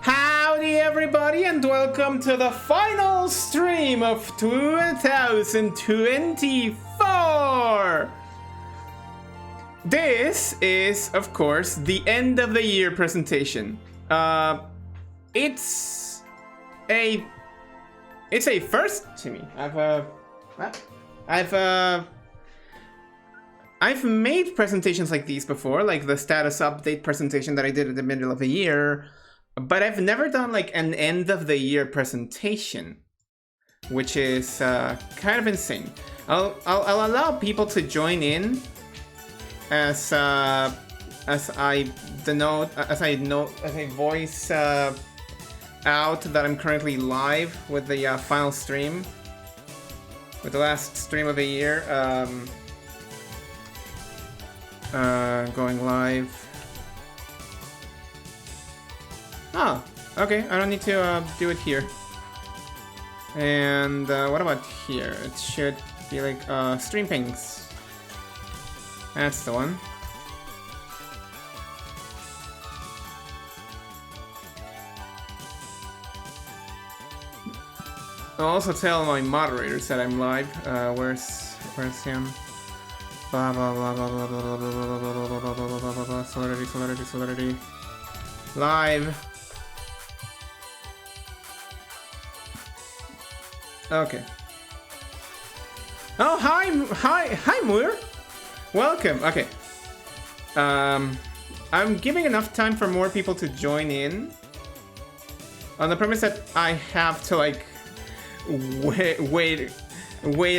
Howdy everybody and welcome to the final stream of 2024! This is, of course, the end of the year presentation. It's a first to me. I've made presentations like these before, like the status update presentation that I did at the middle of the year, but I've never done like an end of the year presentation, which is kind of insane. I'll allow people to join in as I voice out that I'm currently live with the final stream, with the last stream of the year. Going live. Oh, okay, I don't need to do it here. And what about here? It should be like stream pings. That's the one. I'll also tell my moderators that I'm live. Where's him? Blah blah blah blah blah blah blah blah blah blah blah blah. Solidity. Live. Okay. Oh, hi, Moore. Welcome. Okay. I'm giving enough time for more people to join in, on the premise that I have to like wait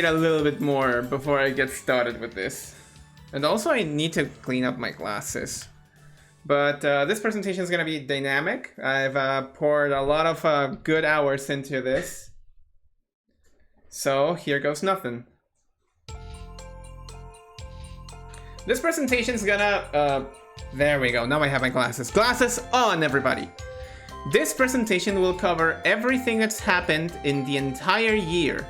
a little bit more before I get started with this. And also I need to clean up my glasses. But this presentation is going to be dynamic. I've poured a lot of good hours into this. So here goes nothing. This presentation is gonna... there we go, now I have my glasses. Glasses on, everybody! This presentation will cover everything that's happened in the entire year.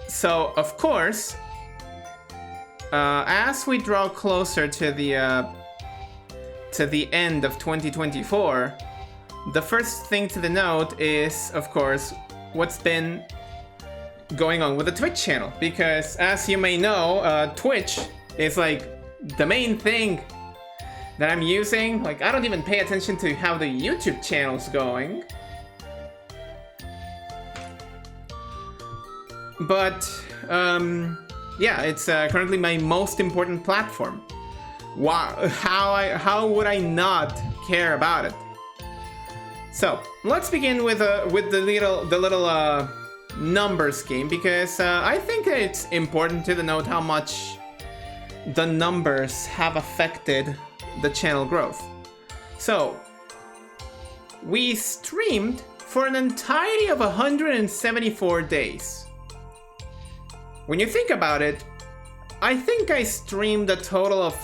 So, of course, as we draw closer to the end of 2024, the first thing to note is, of course, what's been going on with the Twitch channel. Because, as you may know, Twitch is like the main thing that I'm using. Like, I don't even pay attention to how the YouTube channel's going. But, yeah, it's currently my most important platform. How would I not care about it? So, let's begin with the little numbers game, because I think it's important to note how much the numbers have affected the channel growth. So, we streamed for an entirety of 174 days. When you think about it, I think I streamed a total of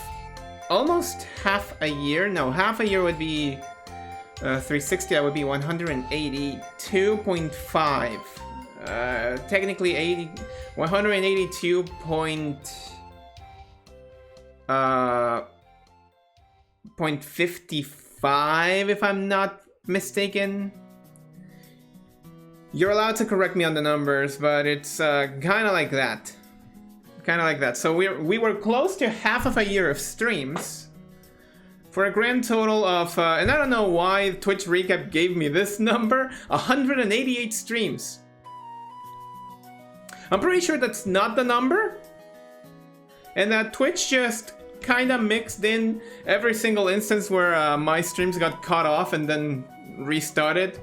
almost half a year. No, half a year would be 360, that would be 182.5. Technically 182.55 if I'm not mistaken. You're allowed to correct me on the numbers, but it's kind of like that. So we were close to half of a year of streams for a grand total of, and I don't know why Twitch Recap gave me this number, 188 streams. I'm pretty sure that's not the number, and that Twitch just kind of mixed in every single instance where my streams got cut off and then restarted,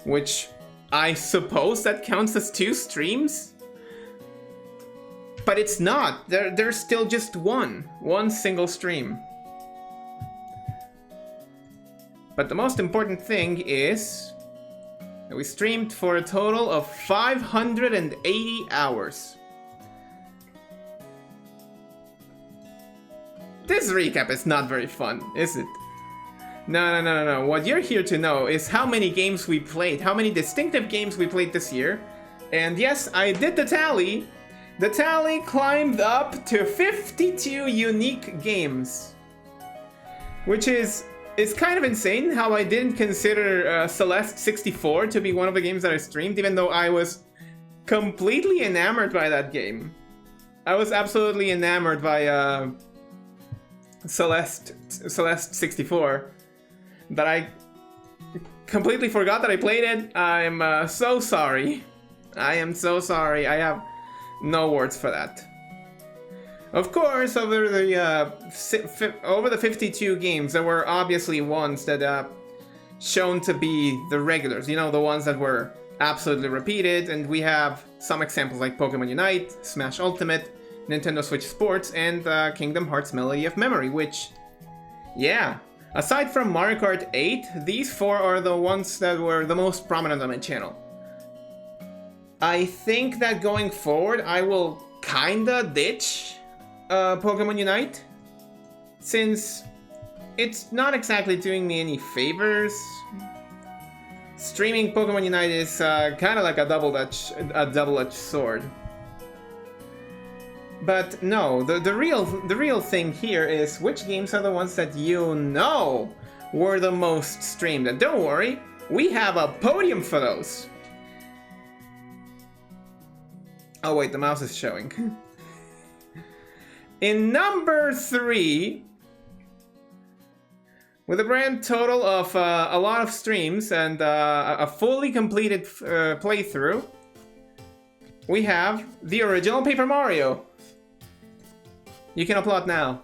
which I suppose that counts as 2 streams? But it's not. There's still just one single stream. But the most important thing is that we streamed for a total of 580 hours. This recap is not very fun, is it? No. What you're here to know is how many games we played, how many distinctive games we played this year. And yes, I did the tally. The tally climbed up to 52 unique games. which is kind of insane how I didn't consider Celeste 64 to be one of the games that I streamed, even though I was completely enamored by that game. I was absolutely enamored by Celeste 64, but I completely forgot that I played it. I'm so sorry. I am so sorry. I have no words for that. Of course, over the 52 games, there were obviously ones that shown to be the regulars. You know, the ones that were absolutely repeated, and we have some examples like Pokemon Unite, Smash Ultimate, Nintendo Switch Sports, and Kingdom Hearts Melody of Memory, which, yeah, aside from Mario Kart 8, these 4 are the ones that were the most prominent on my channel. I think that going forward, I will kinda ditch Pokemon Unite, since it's not exactly doing me any favors. Streaming Pokemon Unite is kind of like a double-edged sword. But no, the real thing here is which games are the ones that you know were the most streamed. And don't worry, we have a podium for those. Oh wait, the mouse is showing. In number 3, with a grand total of a lot of streams and a fully completed playthrough, we have the original Paper Mario. You can applaud now.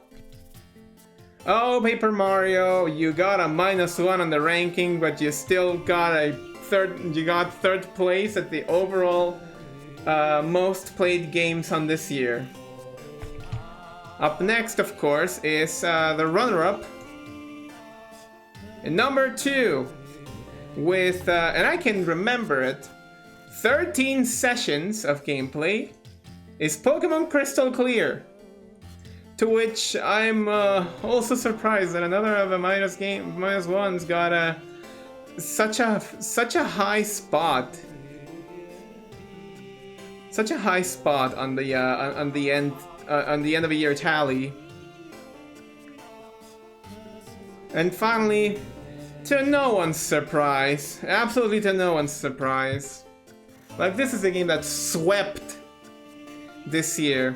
Oh, Paper Mario, you got a -1 on the ranking, but you still got third place at the overall most played games on this year. Up next, of course, is the runner-up. And number 2, with, and I can remember it, 13 sessions of gameplay, is Pokemon Crystal Clear. To which I'm also surprised that another of the -1s got such a high spot. Such a high spot on the end of the year tally. And finally, to no one's surprise, absolutely to no one's surprise, like this is a game that swept this year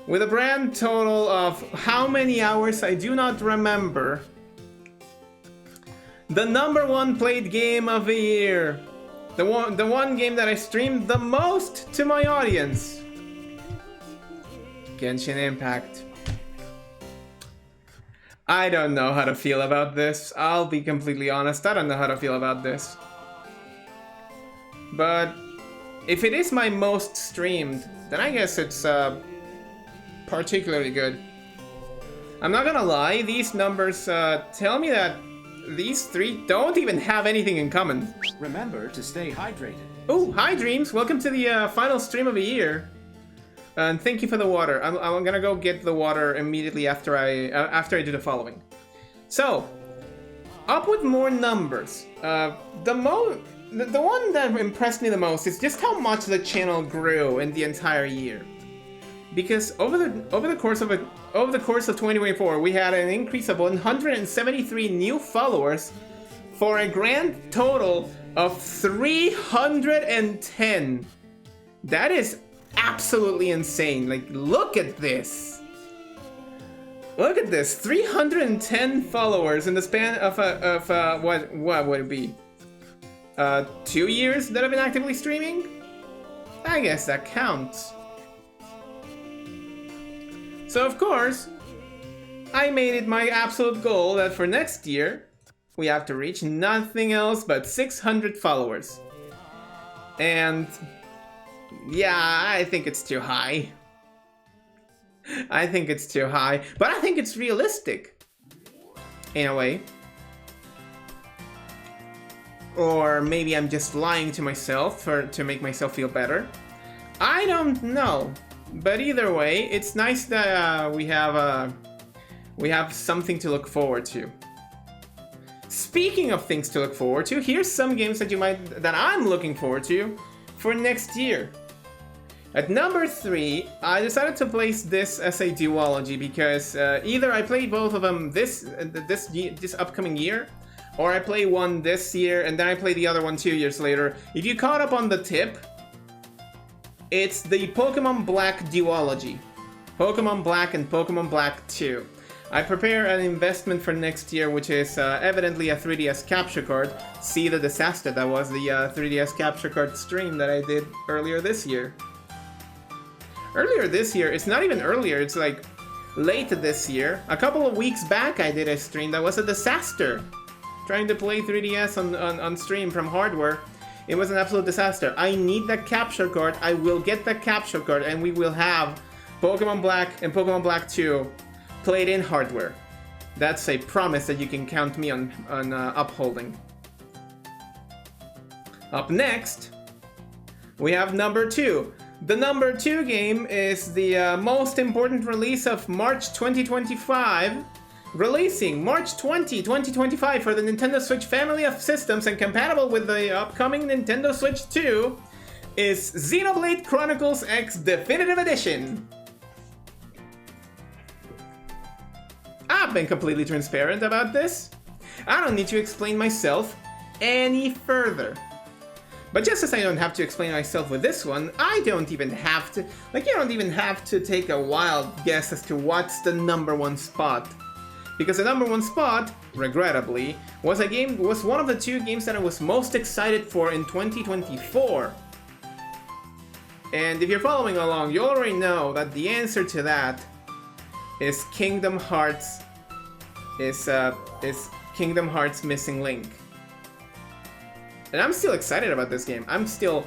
with a grand total of how many hours I do not remember. The number 1 played game of the year. The one game that I streamed the most to my audience. Genshin Impact. I don't know how to feel about this. I'll be completely honest, I don't know how to feel about this. But if it is my most streamed, then I guess it's particularly good. I'm not gonna lie, these numbers tell me that these 3 don't even have anything in common. Remember to stay hydrated. Oh, hi Dreams! Welcome to the final stream of the year. And thank you for the water. I'm gonna go get the water immediately after I do the following. So, up with more numbers. The one that impressed me the most is just how much the channel grew in the entire year. Because over the course of 2024, we had an increase of 173 new followers for a grand total of 310. That is absolutely insane. Like, look at this. Look at this. 310 followers in the span of what would it be? 2 years that I've been actively streaming? I guess that counts. So of course, I made it my absolute goal that for next year, we have to reach nothing else but 600 followers. And yeah, I think it's too high. I think it's too high, but I think it's realistic. In a way. Or maybe I'm just lying to myself to make myself feel better. I don't know. But either way, it's nice that we have something to look forward to. Speaking of things to look forward to, here's some games that I'm looking forward to for next year. At number 3, I decided to place this as a duology because either I played both of them this upcoming year, or I play one this year and then I play the other one 2 years later. If you caught up on the tip, it's the Pokemon Black duology. Pokemon Black and Pokemon Black 2. I prepare an investment for next year, which is evidently a 3DS capture card. See the disaster that was the 3DS capture card stream that I did earlier this year. Earlier this year, it's not even earlier, it's like late this year. A couple of weeks back I did a stream that was a disaster. Trying to play 3DS on stream from hardware. It was an absolute disaster. I need that capture card, I will get that capture card, and we will have Pokemon Black and Pokemon Black 2 played in hardware. That's a promise that you can count me on upholding. Up next, we have number 2. The number 2 game is the most important release of March 2025. Releasing March 20, 2025 for the Nintendo Switch family of systems and compatible with the upcoming Nintendo Switch 2 is Xenoblade Chronicles X Definitive Edition. I've been completely transparent about this. I don't need to explain myself any further. But just as I don't have to explain myself with this one, I don't even have to, like, you don't even have to take a wild guess as to what's the number 1 spot. Because the number 1 spot, regrettably, was one of the 2 games that I was most excited for in 2024. And if you're following along, you already know that the answer to that is Kingdom Hearts Kingdom Hearts Missing Link. And I'm still excited about this game. I'm still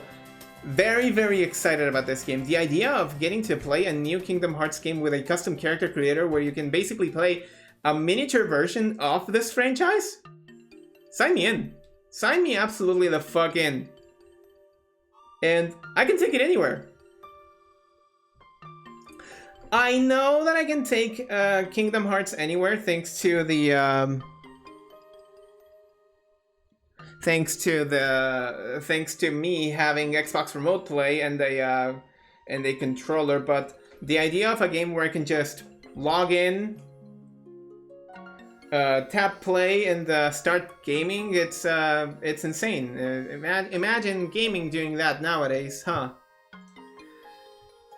very, very excited about this game. The idea of getting to play a new Kingdom Hearts game with a custom character creator where you can basically play a miniature version of this franchise? Sign me in. Sign me absolutely the fuck in. And I can take it anywhere. I know that I can take Kingdom Hearts anywhere thanks to the thanks to me having Xbox Remote Play and a controller, but the idea of a game where I can just log in, tap play, and start gaming, it's insane. Imagine gaming doing that nowadays, huh?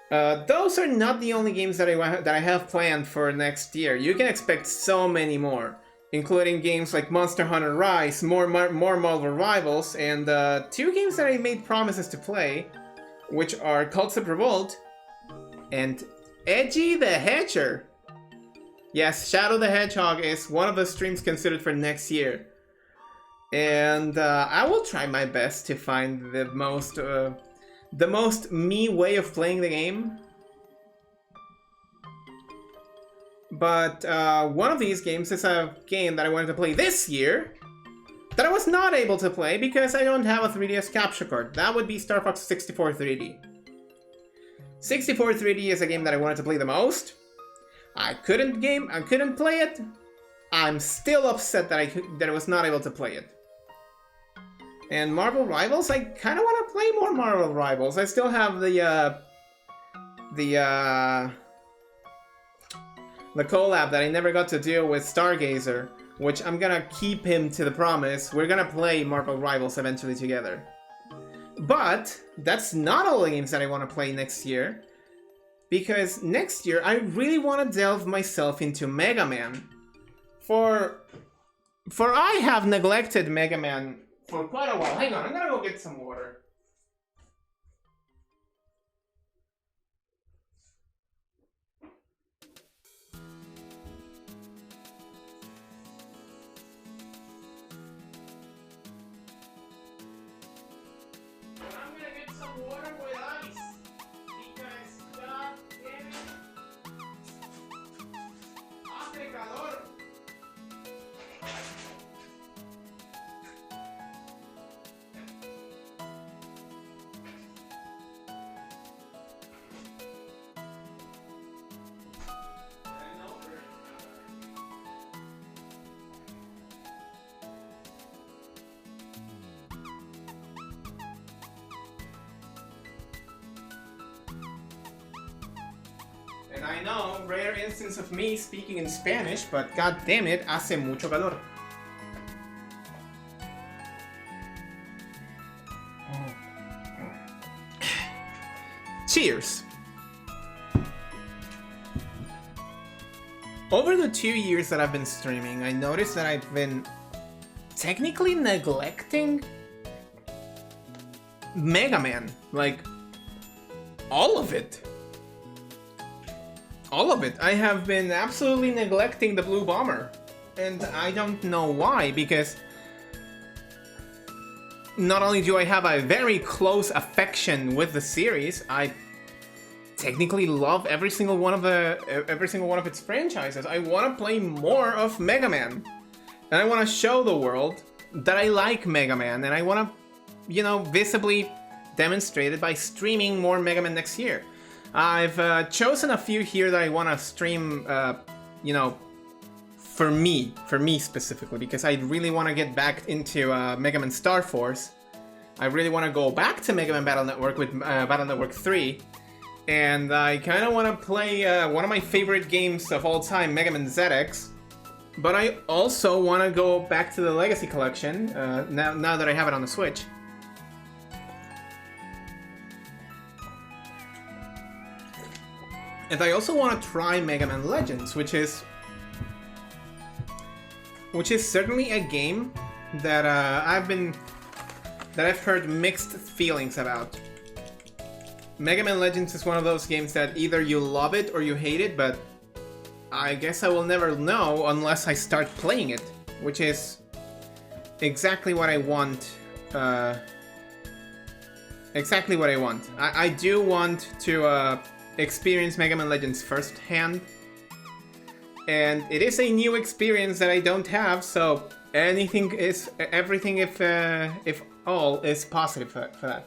Those are not the only games that I have planned for next year. You can expect so many more, including games like Monster Hunter Rise, more Marvel Rivals, and 2 games that I made promises to play, which are Cults of Revolt and Edgy the Hedger. Yes, Shadow the Hedgehog is one of the streams considered for next year. And I will try my best to find the most me way of playing the game. But one of these games is a game that I wanted to play this year that I was not able to play because I don't have a 3DS capture card. That would be Star Fox 64 3D. 64 3D is a game that I wanted to play the most. I couldn't play it. I'm still upset that I was not able to play it. And Marvel Rivals, I kind of want to play more Marvel Rivals. I still have the collab that I never got to do with Stargazer, which I'm gonna keep him to the promise. We're gonna play Marvel Rivals eventually together. But that's not all the games that I want to play next year, because next year I really want to delve myself into Mega Man. For I have neglected Mega Man for quite a while. Hang on, I'm gonna go get some water. I'm gonna get some water with ice. Because, god damn it. Hace calor. I know, rare instance of me speaking in Spanish, but god damn it, hace mucho calor. Cheers! Over the 2 years that I've been streaming, I noticed that I've been technically neglecting Mega Man. Like, all of it. All of it. I have been absolutely neglecting the Blue Bomber. And I don't know why, because not only do I have a very close affection with the series, I technically love every single one of its franchises. I want to play more of Mega Man. And I want to show the world that I like Mega Man, and I want to, you know, visibly demonstrate it by streaming more Mega Man next year. I've chosen a few here that I want to stream, you know, for me specifically, because I really want to get back into Mega Man Star Force. I really want to go back to Mega Man Battle Network with Battle Network 3. And I kind of want to play one of my favorite games of all time, Mega Man ZX. But I also want to go back to the Legacy Collection, now that I have it on the Switch. And I also want to try Mega Man Legends, which is certainly a game that I've heard mixed feelings about. Mega Man Legends is one of those games that either you love it or you hate it, but I guess I will never know unless I start playing it, which is exactly what I want. Exactly what I want. I do want to experience Mega Man Legends firsthand, and it is a new experience that I don't have, so everything if all is positive for that.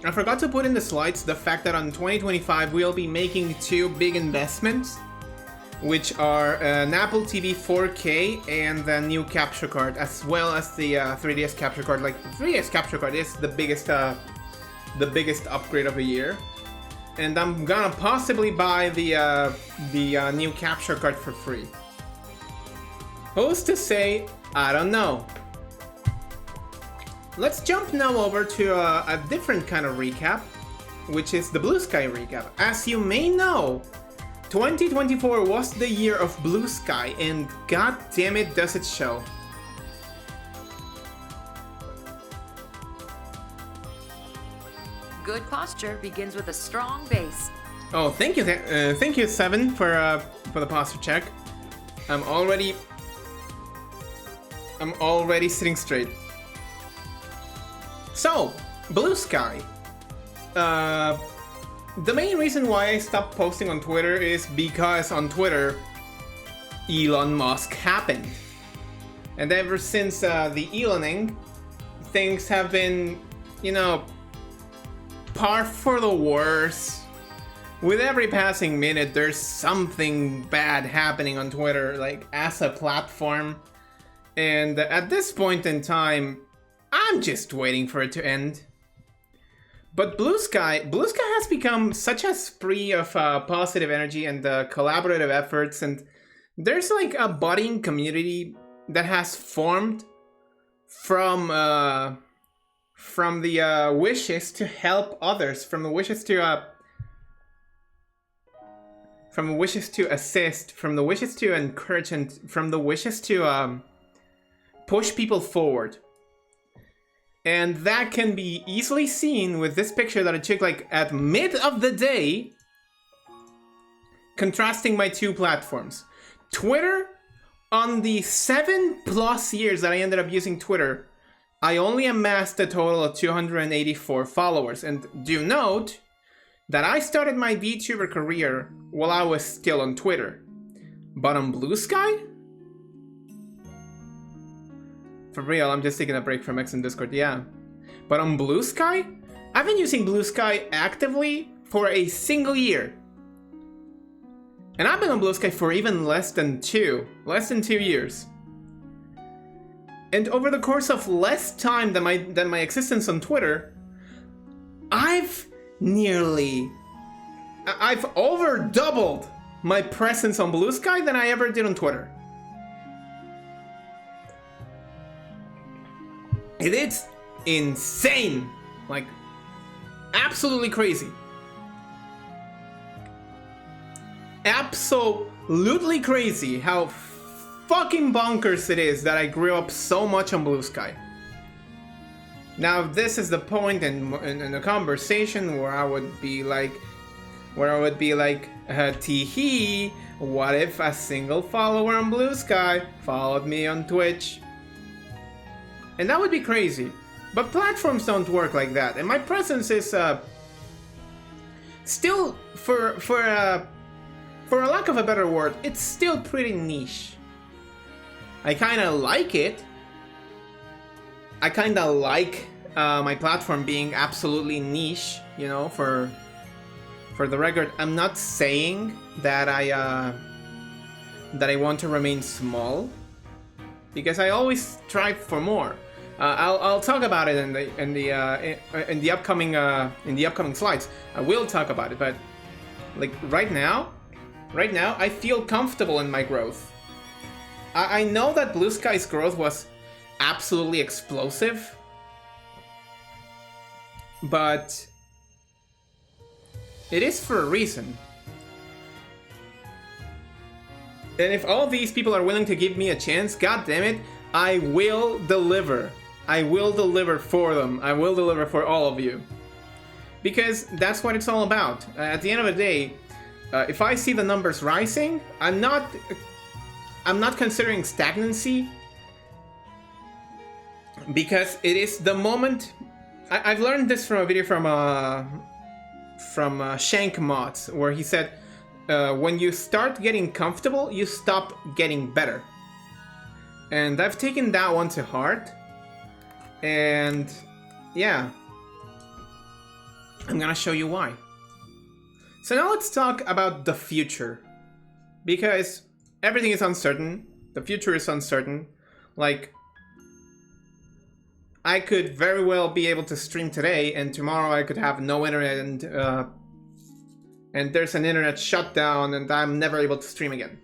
I forgot to put in the slides the fact that on 2025 we'll be making two big investments, which are an Apple TV 4K and the new capture card, as well as the 3DS capture card. Like, the 3DS capture card is the biggest upgrade of the year, and I'm gonna possibly buy the new capture card for free. Who's to say? I don't know. Let's jump now over to a different kind of recap, which is the Blue Sky recap. As you may know, 2024 was the year of Blue Sky, and god damn it does it show. Good posture begins with a strong base. Oh, thank you, Seven, for the posture check. I'm already sitting straight. So, Blue Sky. The main reason why I stopped posting on Twitter is because on Twitter, Elon Musk happened. And ever since the Eloning, things have been, you know, par for the worse. With every passing minute, there's something bad happening on Twitter, like, as a platform. And at this point in time, I'm just waiting for it to end. But Blue Sky has become such a spree of positive energy and collaborative efforts, and there's like a budding community that has formed from the wishes to help others, from the wishes to assist, from the wishes to encourage, and from the wishes to push people forward. And that can be easily seen with this picture that I took like at mid of the day, contrasting my two platforms. Twitter, on the 7+ years that I ended up using Twitter, I only amassed a total of 284 followers. And do note that I started my VTuber career while I was still on Twitter. But on Blue Sky? For real, I'm just taking a break from X and Discord, yeah. But on Blue Sky? I've been using Blue Sky actively for a single year. And I've been on Blue Sky for even less than 2 years. And over the course of less time than my existence on Twitter, I've over doubled my presence on Blue Sky than I ever did on Twitter. It is insane. Like, absolutely crazy. Absolutely crazy how fucking bonkers it is that I grew up so much on Blue Sky. Now, this is the point in the conversation where I would be like, tee-hee, what if a single follower on Blue Sky followed me on Twitch? And that would be crazy. But platforms don't work like that, and my presence is still, for a lack of a better word, it's still pretty niche. I kind of like it. I kind of like my platform being absolutely niche, you know. For the record, I'm not saying that I want to remain small, because I always strive for more. I'll talk about it in the upcoming slides. I will talk about it, but like right now, I feel comfortable in my growth. I know that Blue Sky's growth was absolutely explosive, but it is for a reason. And if all these people are willing to give me a chance, god damn it, I will deliver. I will deliver for them. I will deliver for all of you. Because that's what it's all about. At the end of the day, if I see the numbers rising, I'm not considering stagnancy, because it is the moment. I've learned this from a video from Shank Mods, where he said, when you start getting comfortable, you stop getting better. And I've taken that one to heart. And yeah, I'm gonna show you why. So now let's talk about the future, because everything is uncertain. The future is uncertain. Like, I could very well be able to stream today, and tomorrow I could have no internet, and there's an internet shutdown, and I'm never able to stream again.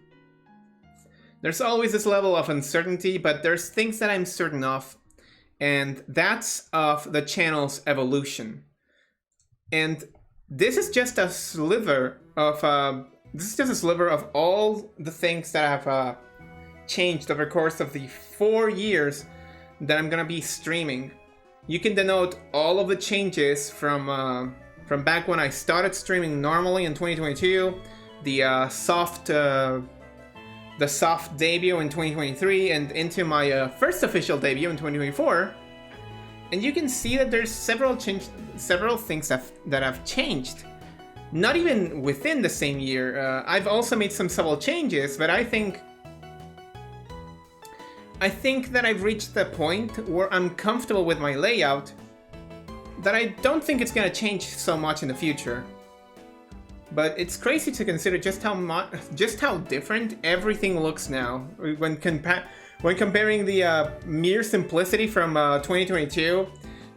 There's always this level of uncertainty, but there's things that I'm certain of, and that's of the channel's evolution. And this is just a sliver of all the things that have changed over the course of the 4 years that I'm gonna be streaming. You can denote all of the changes from back when I started streaming normally in 2022, the soft debut in 2023, and into my first official debut in 2024. And you can see that there's several things that have changed. Not even within the same year. I've also made some subtle changes, but I think that I've reached the point where I'm comfortable with my layout, that I don't think it's gonna change so much in the future. But it's crazy to consider just how different everything looks now when comparing the mere simplicity from 2022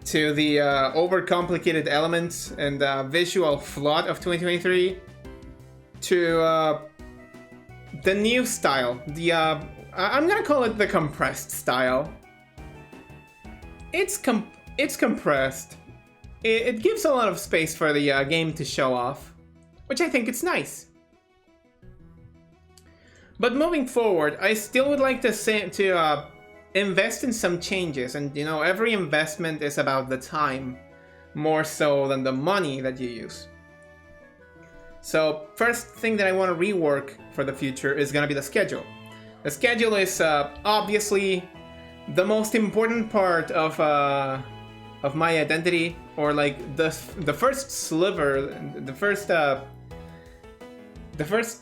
to the overcomplicated elements and visual flood of 2023 to the new style. I'm gonna call it the compressed style. It's compressed. It gives a lot of space for the game to show off, which I think it's nice. But moving forward, I still would like to invest in some changes, and you know, every investment is about the time more so than the money that you use. So first thing that I want to rework for the future is gonna be the schedule. The schedule is obviously the most important part of my identity, or like the first sliver, the first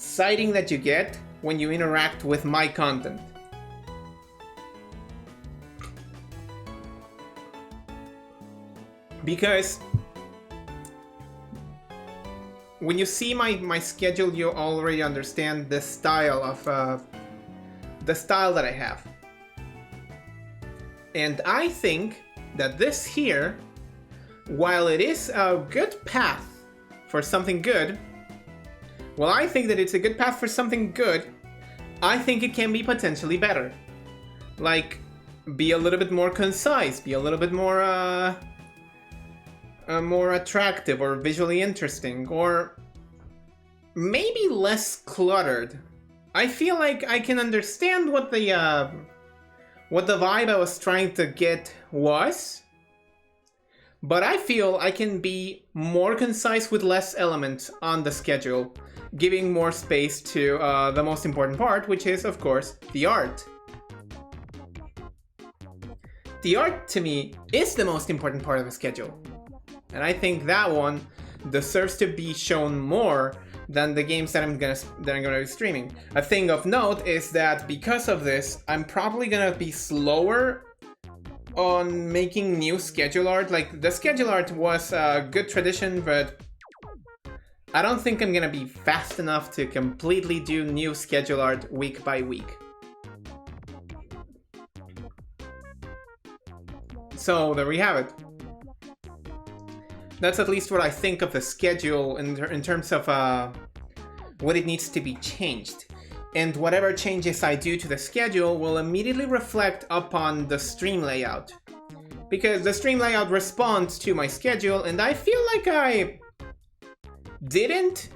sighting that you get when you interact with my content. Because when you see my schedule, you already understand the style of the style that I have. And I think that this here, while it is a good path for something good, well, I think that it's a good path for something good, I think it can be potentially better. Like, be a little bit more concise, be a little bit more, more attractive or visually interesting, or maybe less cluttered. I feel like I can understand what the vibe I was trying to get was, but I feel I can be more concise with less elements on the schedule, giving more space to the most important part, which is, of course, the art. The art, to me, is the most important part of the schedule. And I think that one deserves to be shown more than the games that I'm gonna be streaming. A thing of note is that because of this, I'm probably gonna be slower on making new schedule art. Like, the schedule art was a good tradition, but I don't think I'm gonna be fast enough to completely do new schedule art week by week. So there we have it. That's at least what I think of the schedule in terms of what it needs to be changed. And whatever changes I do to the schedule will immediately reflect upon the stream layout. Because the stream layout responds to my schedule, and I feel like I didn't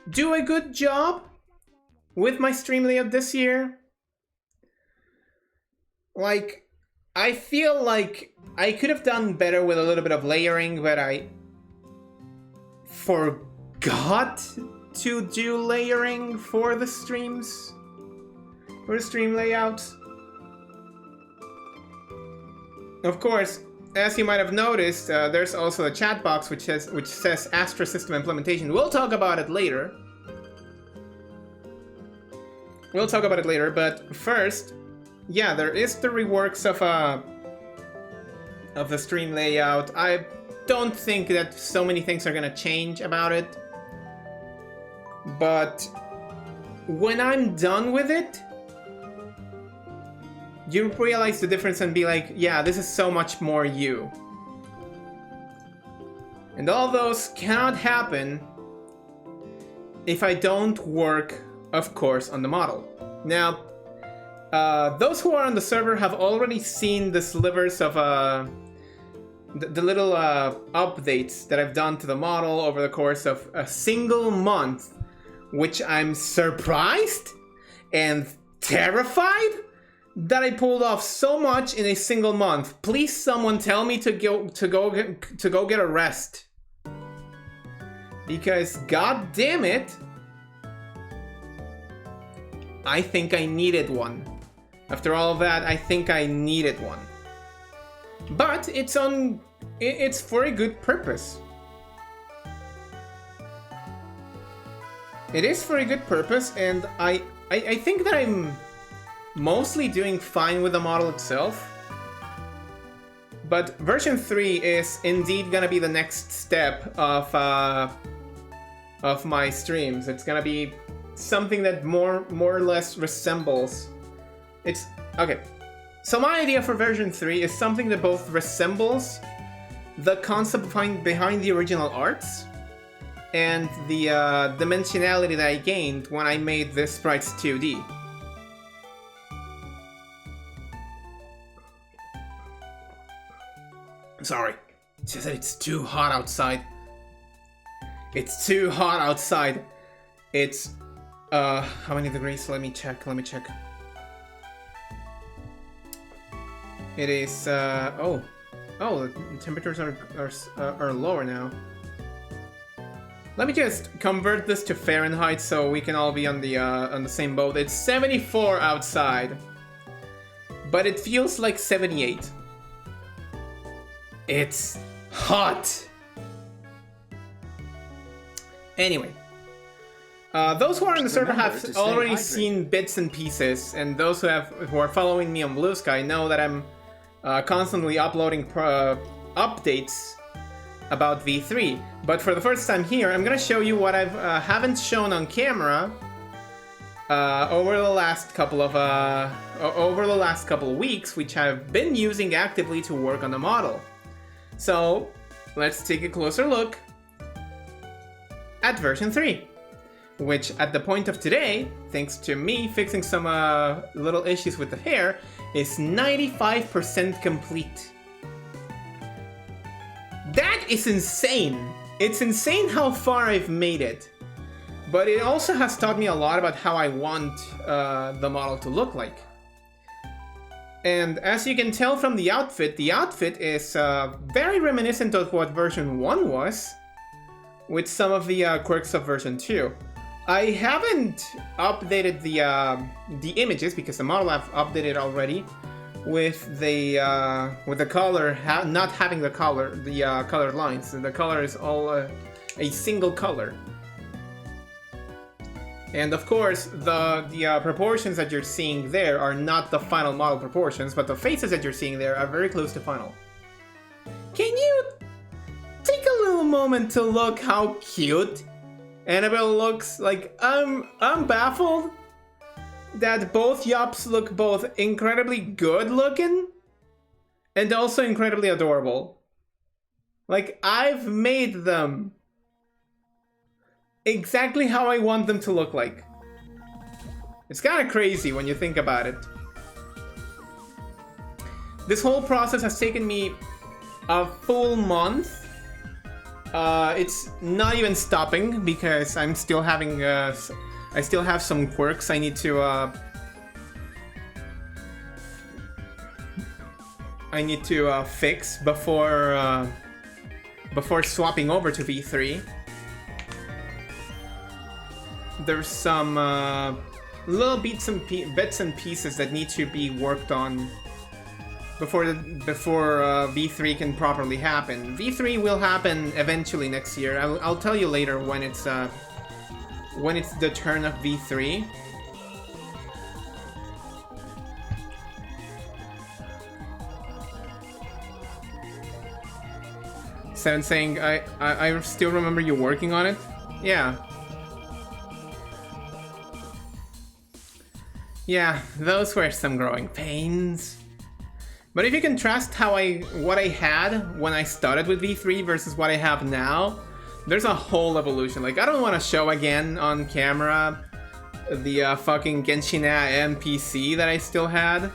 do a good job with my stream layout this year. Like, I feel like I could have done better with a little bit of layering, but I forgot to do layering for the streams, for the stream layouts. Of course, as you might have noticed, there's also a chat box which says Astra System Implementation. We'll talk about it later. But first, yeah, there is the reworks of the stream layout. I don't think that so many things are gonna change about it, but when I'm done with it, you realize the difference and be like, yeah, this is so much more you. And all those cannot happen if I don't work, of course, on the model. Now, those who are on the server have already seen the slivers of the little updates that I've done to the model over the course of a single month, which I'm surprised and terrified that I pulled off so much in a single month. Please, someone tell me to go get a rest, because god damn it, I think I needed one. After all of that, I think I needed one. But it's for a good purpose. It is for a good purpose, and I think that I'm mostly doing fine with the model itself. But version 3 is indeed gonna be the next step of my streams. It's gonna be something that more or less resembles. It's okay. So my idea for version 3 is something that both resembles the concept behind the original arts and the dimensionality that I gained when I made this sprites 2D. Sorry, it's just that it's too hot outside. It's too hot outside. It's how many degrees? Let me check. It is oh, the temperatures are lower now. Let me just convert this to Fahrenheit so we can all be on the same boat. It's 74 outside, but it feels like 78. It's hot. Anyway, those who are on the server have already seen bits and pieces, and those who are following me on Blue Sky know that I'm constantly uploading updates about V3. But for the first time here, I'm gonna show you what I haven't shown on camera over the last couple of weeks, which I've been using actively to work on the model. So let's take a closer look at version 3, which at the point of today, thanks to me fixing some little issues with the hair, is 95% complete. That is insane! It's insane how far I've made it. But it also has taught me a lot about how I want the model to look like. And as you can tell from the outfit is very reminiscent of what version 1 was, with some of the quirks of version 2. I haven't updated the images because the model I've updated already with the color not having the colored lines. The color is all a single color. And of course, the proportions that you're seeing there are not the final model proportions, but the faces that you're seeing there are very close to final. Can you take a little moment to look how cute Annabelle looks? Like, I'm baffled that both Yops look both incredibly good looking and also incredibly adorable. Like, I've made them exactly how I want them to look like. It's kind of crazy when you think about it. This whole process has taken me a full month. It's not even stopping because I'm still having I still have some quirks I need to fix before swapping over to V3. There's some little bits and pieces that need to be worked on before V3 can properly happen. V3 will happen eventually next year. I'll tell you later when it's the turn of V3. Seven saying, I still remember you working on it. Yeah, those were some growing pains. But if you contrast what I had when I started with V3 versus what I have now, there's a whole evolution. Like, I don't want to show again on camera the fucking Genshin NPC that I still had.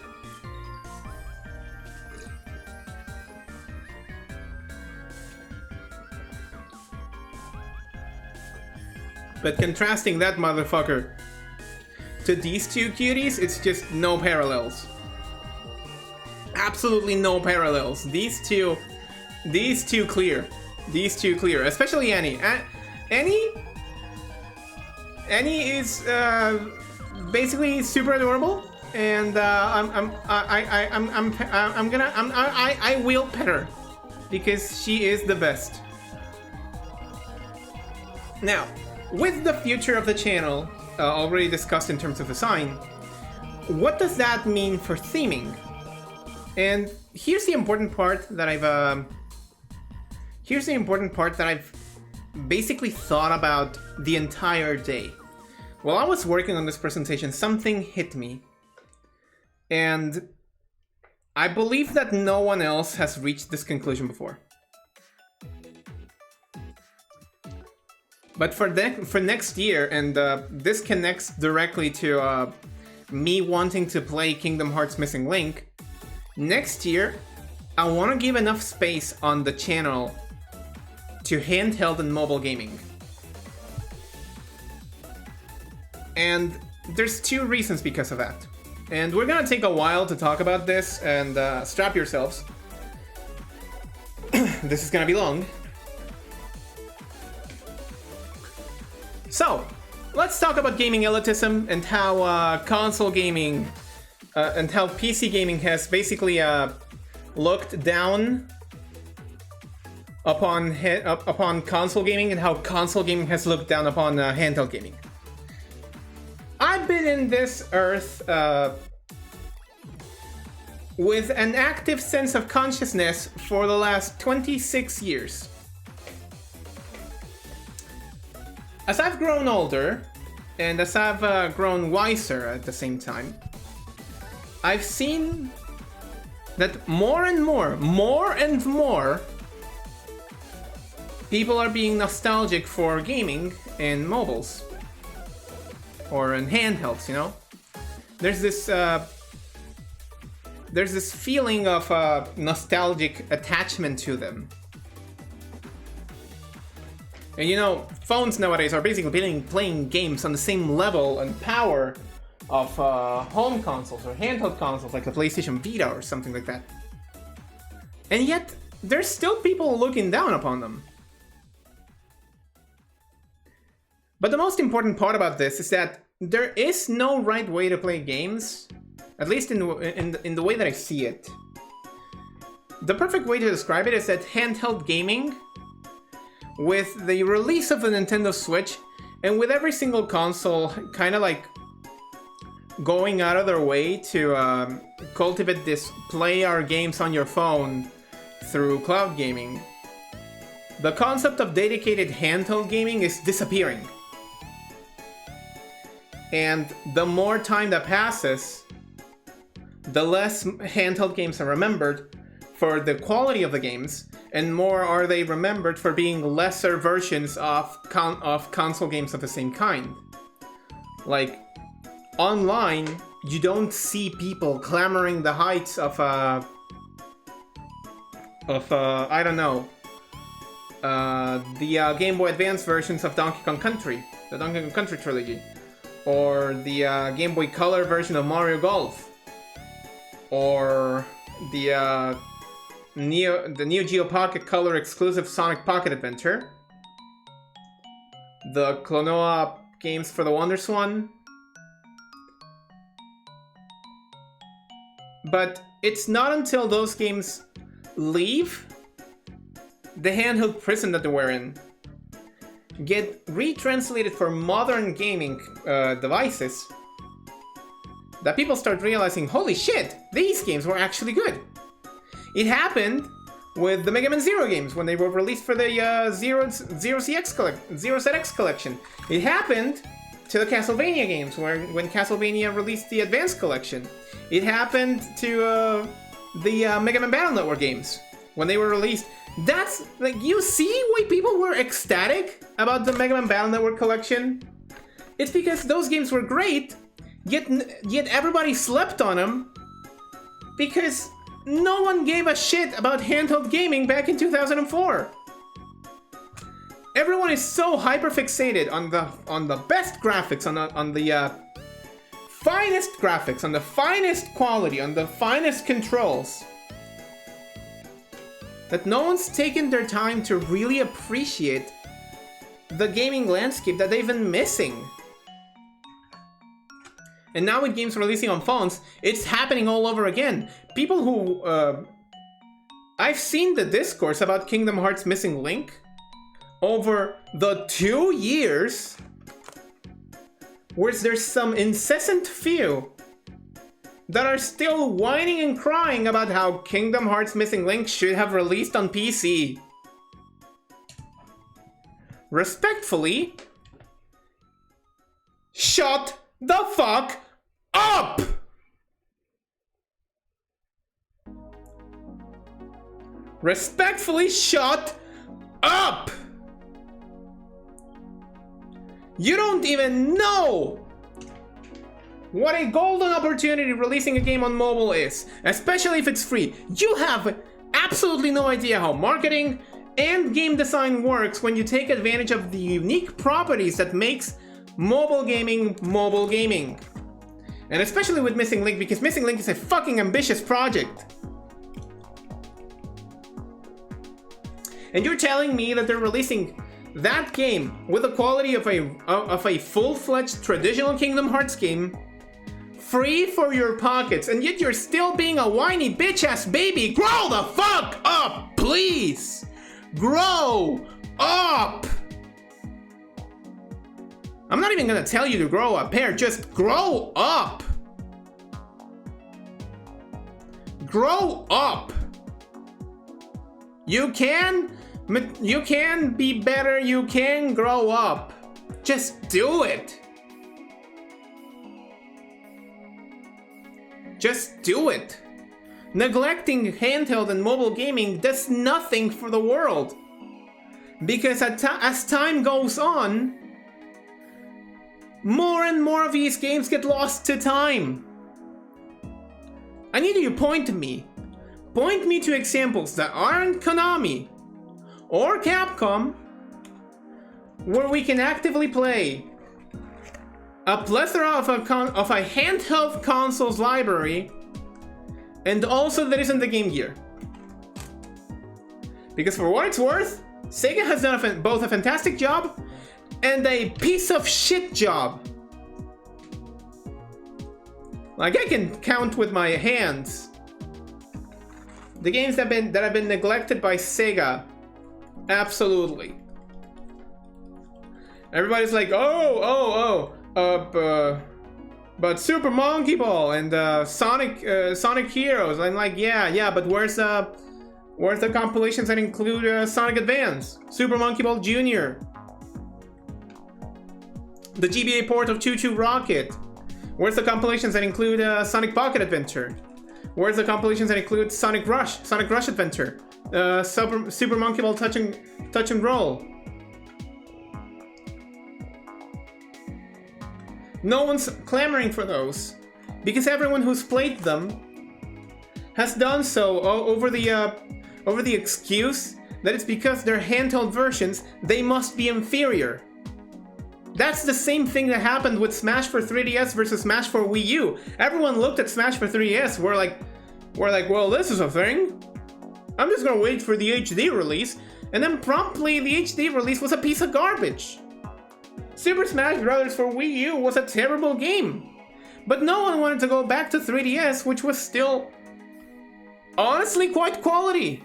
But contrasting that motherfucker to these two cuties, it's just no parallels. Absolutely no parallels. These two clear. These two clear. Especially Annie. Annie is basically super adorable, and I will pet her because she is the best. Now, with the future of the channel already discussed in terms of design, what does that mean for theming? And here's the important part that I've basically thought about the entire day. While I was working on this presentation, something hit me. And I believe that no one else has reached this conclusion before. But for next year, and this connects directly to me wanting to play Kingdom Hearts Missing Link, next year, I want to give enough space on the channel to handheld and mobile gaming. And there's two reasons because of that. And we're gonna take a while to talk about this, and strap yourselves. This is gonna be long. So, let's talk about gaming elitism and how console gaming and how PC gaming has basically looked down upon console gaming, and how console gaming has looked down upon handheld gaming. I've been in this earth with an active sense of consciousness for the last 26 years. As I've grown older, and as I've grown wiser at the same time, I've seen that more and more people are being nostalgic for gaming in mobiles or in handhelds, you know? There's this feeling of nostalgic attachment to them. And you know, phones nowadays are basically playing games on the same level and power of home consoles or handheld consoles like the PlayStation Vita or something like that. And yet, there's still people looking down upon them. But the most important part about this is that there is no right way to play games, at least in the way that I see it. The perfect way to describe it is that handheld gaming, with the release of the Nintendo Switch, and with every single console kind of like going out of their way to cultivate this play our games on your phone through cloud gaming, the concept of dedicated handheld gaming is disappearing. And the more time that passes, the less handheld games are remembered for the quality of the games, and more are they remembered for being lesser versions of console games of the same kind. Like, online, you don't see people clamoring the heights of I don't know, the Game Boy Advance versions of Donkey Kong Country, the Donkey Kong Country trilogy, or the Game Boy Color version of Mario Golf, or the Neo Geo Pocket Color exclusive Sonic Pocket Adventure, the Klonoa games for the WonderSwan. But it's not until those games leave the handheld prison that they were in, get retranslated for modern gaming devices, that people start realizing, holy shit, these games were actually good. It happened with the Mega Man Zero games when they were released for the Zero ZX collection. It happened to the Castlevania games when Castlevania released the Advance collection. It happened to the Mega Man Battle Network games when they were released. That's like, you see why people were ecstatic about the Mega Man Battle Network collection? It's because those games were great, yet everybody slept on them because no one gave a shit about handheld gaming back in 2004. Everyone is so hyper-fixated on the best graphics, on the finest graphics, on the finest quality, on the finest controls, that no one's taken their time to really appreciate the gaming landscape that they've been missing. And now with games releasing on phones, it's happening all over again. People who... I've seen the discourse about Kingdom Hearts Missing Link over the 2 years, where there's some incessant few that are still whining and crying about how Kingdom Hearts Missing Link should have released on PC. Respectfully, shut the fuck up! Respectfully, shut up! You don't even know what a golden opportunity releasing a game on mobile is, especially if it's free. You have absolutely no idea how marketing and game design works when you take advantage of the unique properties that makes mobile gaming mobile gaming. And especially with Missing Link, because Missing Link is a fucking ambitious project. And you're telling me that they're releasing that game with the quality of a full-fledged traditional Kingdom Hearts game, free for your pockets, and yet you're still being a whiny bitch-ass baby. Grow the fuck up, please! Grow up! I'm not even gonna tell you to grow a pair, just grow up! Grow up! You can be better, you can grow up. Just do it! Just do it. Neglecting handheld and mobile gaming does nothing for the world. Because as time goes on, more and more of these games get lost to time. I need you to point me. Point me to examples that aren't Konami or Capcom where we can actively play a plethora of a handheld consoles library, and also that isn't the Game Gear. Because for what it's worth, Sega has done both a fantastic job and a piece of shit job. Like, I can count with my hands the games that have been neglected by Sega. Absolutely. Everybody's like, but Super Monkey Ball and Sonic Heroes. I'm like, yeah, but where's the compilations that include Sonic Advance, Super Monkey Ball Jr., the GBA port of Choo Choo Rocket? Where's the compilations that include Sonic Pocket Adventure? Where's the compilations that include Sonic Rush Adventure, Super Monkey Ball Touch and Roll? No one's clamoring for those, because everyone who's played them has done so over the excuse that it's because they're handheld versions, they must be inferior. That's the same thing that happened with Smash for 3DS versus Smash for Wii U. Everyone looked at Smash for 3DS, we're like, well, this is a thing. I'm just gonna wait for the HD release, and then promptly the HD release was a piece of garbage. Super Smash Bros. For Wii U was a terrible game, but no one wanted to go back to 3DS, which was still honestly quite quality.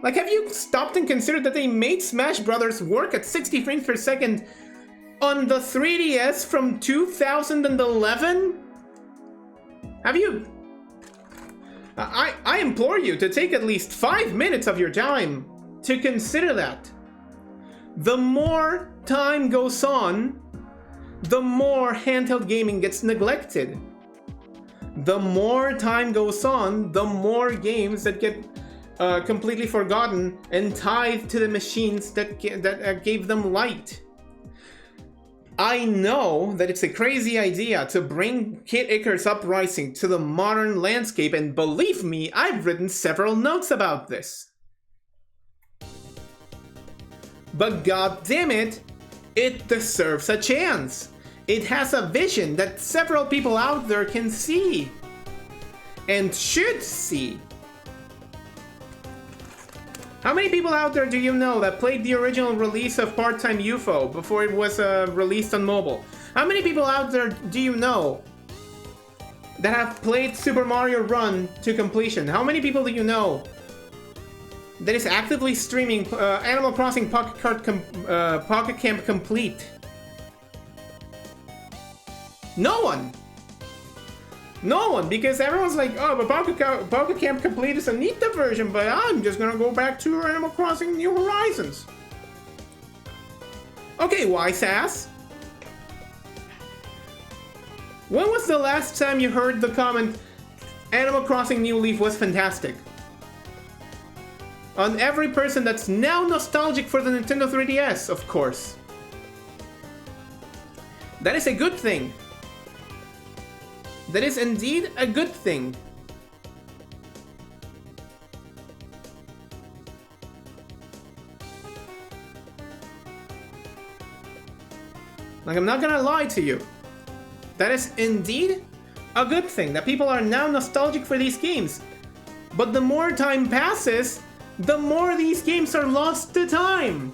Like, have you stopped and considered that they made Smash Bros. Work at 60 frames per second on the 3DS from 2011? Have you? I implore you to take at least 5 minutes of your time to consider that. The more time goes on, the more handheld gaming gets neglected. The more time goes on, the more games that get completely forgotten and tied to the machines that gave them light. I know that it's a crazy idea to bring Kid Icarus Uprising to the modern landscape, and believe me, I've written several notes about this. But goddammit, it deserves a chance. It has a vision that several people out there can see and should see. How many people out there do you know that played the original release of Part-Time UFO before it was released on mobile? How many people out there do you know that have played Super Mario Run to completion? How many people do you know that is actively streaming Animal Crossing Pocket Camp Complete? No one! No one, because everyone's like, oh, but Pocket Camp Complete is a neat version, but I'm just gonna go back to Animal Crossing New Horizons. Okay, YSAS. When was the last time you heard the comment, Animal Crossing New Leaf was fantastic? On every person that's now nostalgic for the Nintendo 3DS, of course. That is a good thing. That is indeed a good thing. Like, I'm not gonna lie to you. That is indeed a good thing, that people are now nostalgic for these games. But the more time passes, the more these games are lost to time.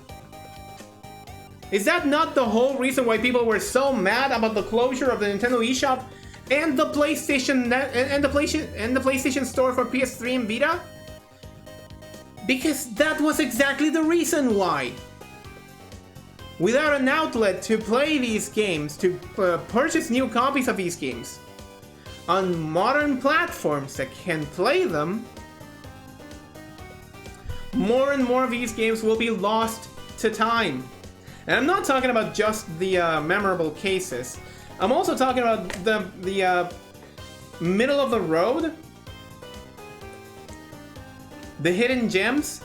Is that not the whole reason why people were so mad about the closure of the Nintendo eShop and the PlayStation and the PlayStation Store for PS3 and Vita? Because that was exactly the reason why. Without an outlet to play these games, to purchase new copies of these games on modern platforms that can play them, more and more of these games will be lost to time. And I'm not talking about just the memorable cases. I'm also talking about the middle of the road, the hidden gems,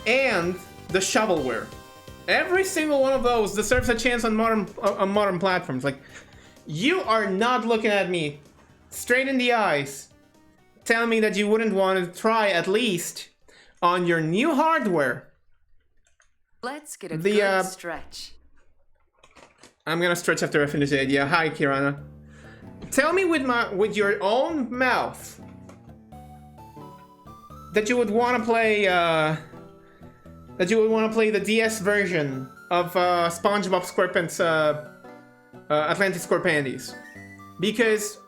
and the shovelware. Every single one of those deserves a chance on modern platforms. Like, you are not looking at me straight in the eyes, telling me that you wouldn't want to try at least on your new hardware. Let's get a good stretch. I'm gonna stretch after I finish the idea. Hi, Kirana. Tell me with your own mouth that you would want to play the DS version of SpongeBob SquarePants Atlantis Scorpandies. Because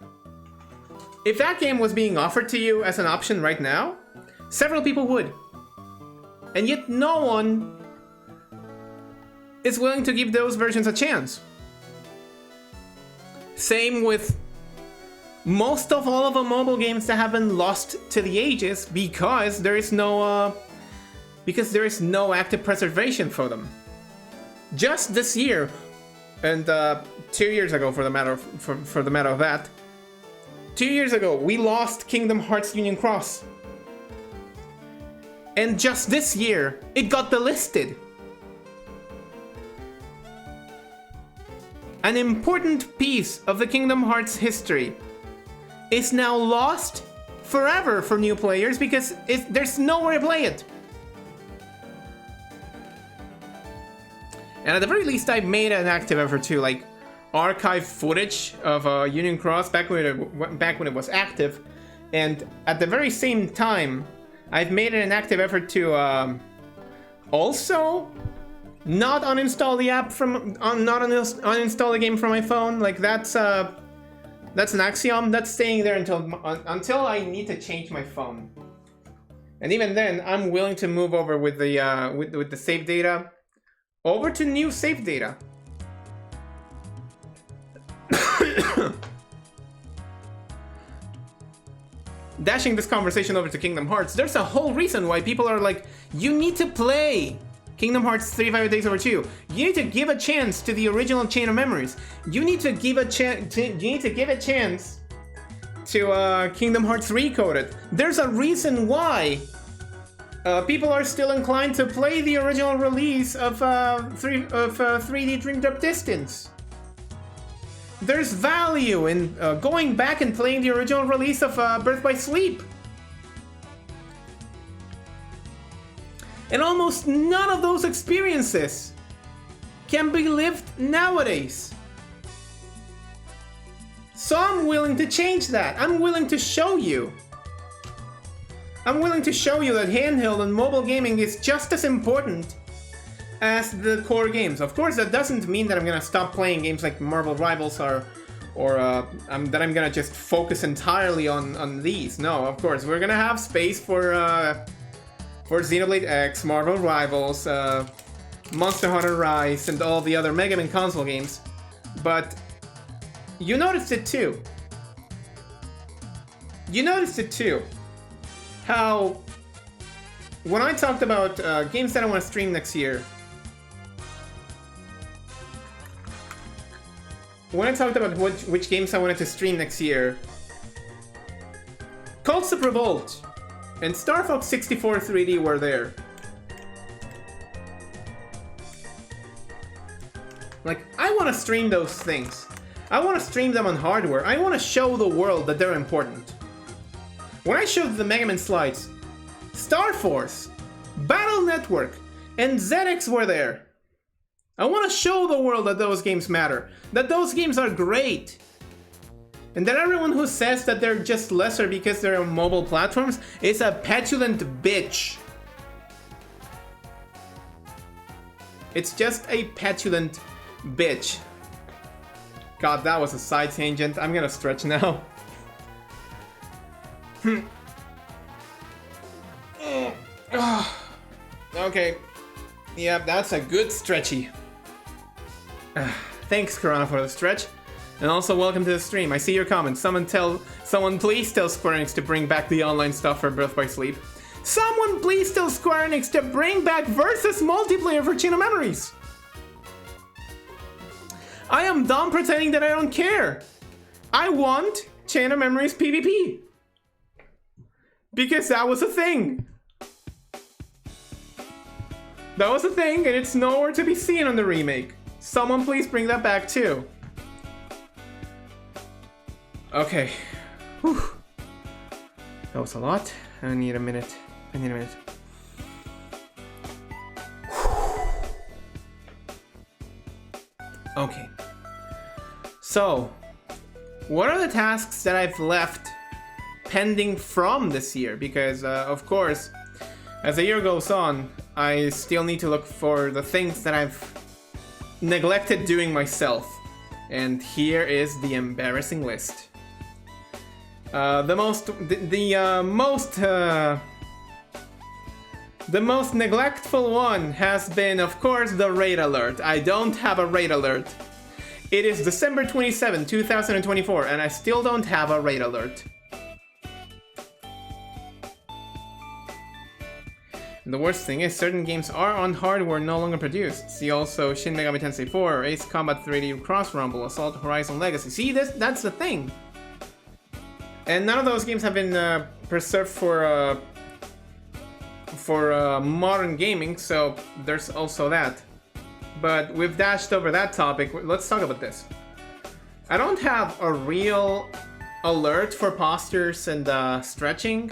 if that game was being offered to you as an option right now, several people would. And yet no one is willing to give those versions a chance. Same with most of all of the mobile games that have been lost to the ages because there is no active preservation for them. Just this year, and 2 years ago, for the matter of that, 2 years ago we lost Kingdom Hearts Union Cross, and just this year it got delisted. An important piece of the Kingdom Hearts history is now lost forever for new players because there's nowhere to play it. And at the very least, I made an active effort to like archive footage of Union Cross back when it was active, and at the very same time, I've made an active effort to also not uninstall the app uninstall the game from my phone. Like that's an axiom. That's staying there until I need to change my phone. And even then, I'm willing to move over with the save data over to new save data. Dashing this conversation over to Kingdom Hearts, there's a whole reason why people are like, you need to play Kingdom Hearts 35 Days Over 2. You need to give a chance to the original Chain of Memories. You need to give a chance to Kingdom Hearts Recoded. There's a reason why people are still inclined to play the original release of 3D Dream Drop Distance. There's value in going back and playing the original release of Birth by Sleep. And almost none of those experiences can be lived nowadays. So I'm willing to change that. I'm willing to show you. I'm willing to show you that handheld and mobile gaming is just as important as the core games. Of course, that doesn't mean that I'm gonna stop playing games like Marvel Rivals or that I'm gonna just focus entirely on these. No, of course, we're gonna have space for Xenoblade X, Marvel Rivals, Monster Hunter Rise, and all the other Mega Man console games. But you noticed it too. How when I talked about games that I want to stream next year, when I talked about which games I wanted to stream next year, Cults of Revolt and Star Fox 64 3D were there. Like, I want to stream those things. I want to stream them on hardware. I want to show the world that they're important. When I showed the Mega Man slides, Star Force, Battle Network, and ZX were there. I want to show the world that those games matter, that those games are great, and that everyone who says that they're just lesser because they're on mobile platforms is a petulant bitch. It's just a petulant bitch. God, that was a side tangent. I'm gonna stretch now. Okay. Yeah, that's a good stretchy. Thanks, Karana, for the stretch. And also, welcome to the stream. I see your comments. Someone please tell Square Enix to bring back the online stuff for Birth by Sleep. Someone please tell Square Enix to bring back versus multiplayer for Chain of Memories. I am done pretending that I don't care. I want Chain of Memories PvP. Because that was a thing. That was a thing, and it's nowhere to be seen on the remake. Someone please bring that back too. Okay. Whew. That was a lot. I need a minute. Okay. So, what are the tasks that I've left pending from this year? Because, of course, as the year goes on, I still need to look for the things that I've neglected doing myself. And here is the embarrassing list. The most neglectful one has been, of course, the raid alert. I don't have a raid alert. It is December 27, 2024, and I still don't have a raid alert. The worst thing is certain games are on hardware no longer produced. See also Shin Megami Tensei 4, Ace Combat 3D Cross Rumble, Assault Horizon Legacy. See, that's the thing. And none of those games have been preserved for modern gaming, so there's also that. But we've dashed over that topic. Let's talk about this. I don't have a real alert for postures and stretching.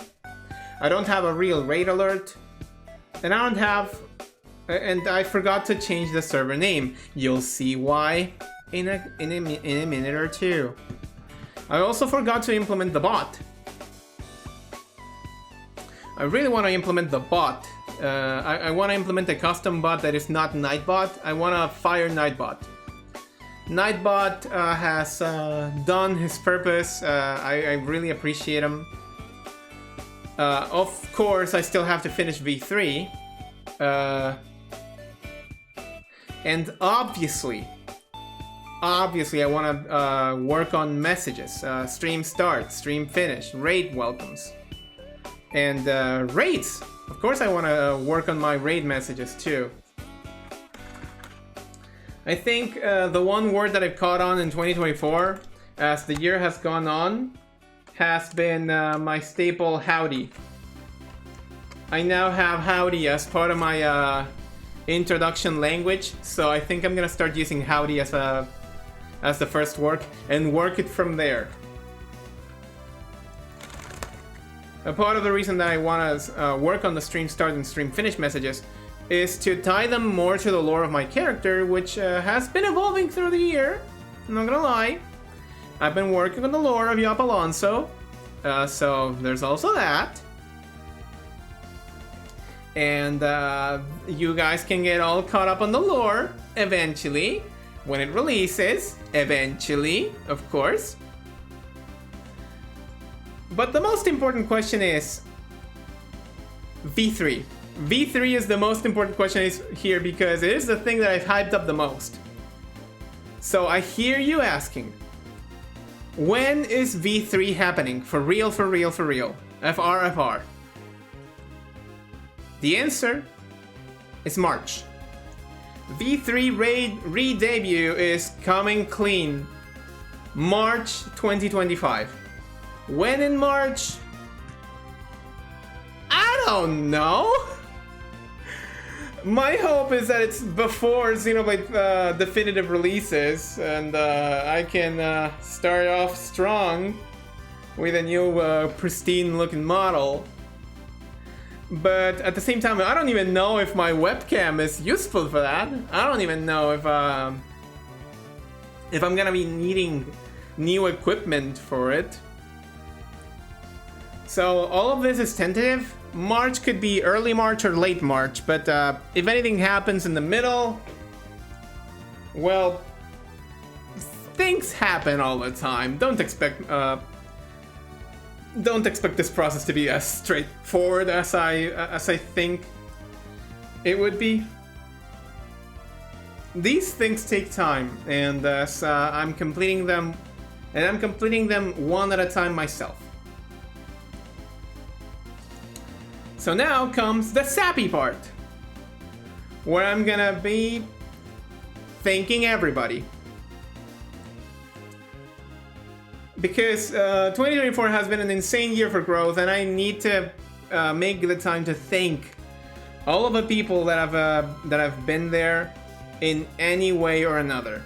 I don't have a real raid alert. And I don't have... And I forgot to change the server name. You'll see why in a minute or two. I also forgot to implement the bot. I really want to implement the bot. I want to implement a custom bot that is not Nightbot. I want to fire Nightbot. Nightbot has done his purpose. I really appreciate him. Of course, I still have to finish V3. And obviously, I want to work on messages. Stream start, stream finish, raid welcomes. And raids. Of course, I want to work on my raid messages too. I think the one word that I've caught on in 2024, as the year has gone on, has been my staple howdy. I now have howdy as part of my introduction language, so I think I'm gonna start using howdy as the first word and work it from there. A part of the reason that I want to work on the stream start and stream finish messages is to tie them more to the lore of my character, which has been evolving through the year. I'm not gonna lie. I've been working on the lore of YopAlonso, so there's also that. And you guys can get all caught up on the lore eventually, when it releases, eventually, of course. But the most important question is V3. V3 is the most important question here because it is the thing that I've hyped up the most. So I hear you asking, when is V3 happening? For real, for real, for real? FR. The answer is March. V3 raid re-debut is coming clean. March 2025. When in March? I don't know. My hope is that it's before Xenoblade definitive releases, and I can start off strong with a new pristine looking model. But at the same time, I don't even know if my webcam is useful for that. I don't even know if I'm gonna be needing new equipment for it. So all of this is tentative. March could be early March or late March, but if anything happens in the middle, well, things happen all the time. Don't expect this process to be as straightforward as I think it would be. These things take time, and I'm completing them, and I'm completing them one at a time myself. So now comes the sappy part, where I'm gonna be thanking everybody. because 2024 has been an insane year for growth, and I need to make the time to thank all of the people that have been there in any way or another.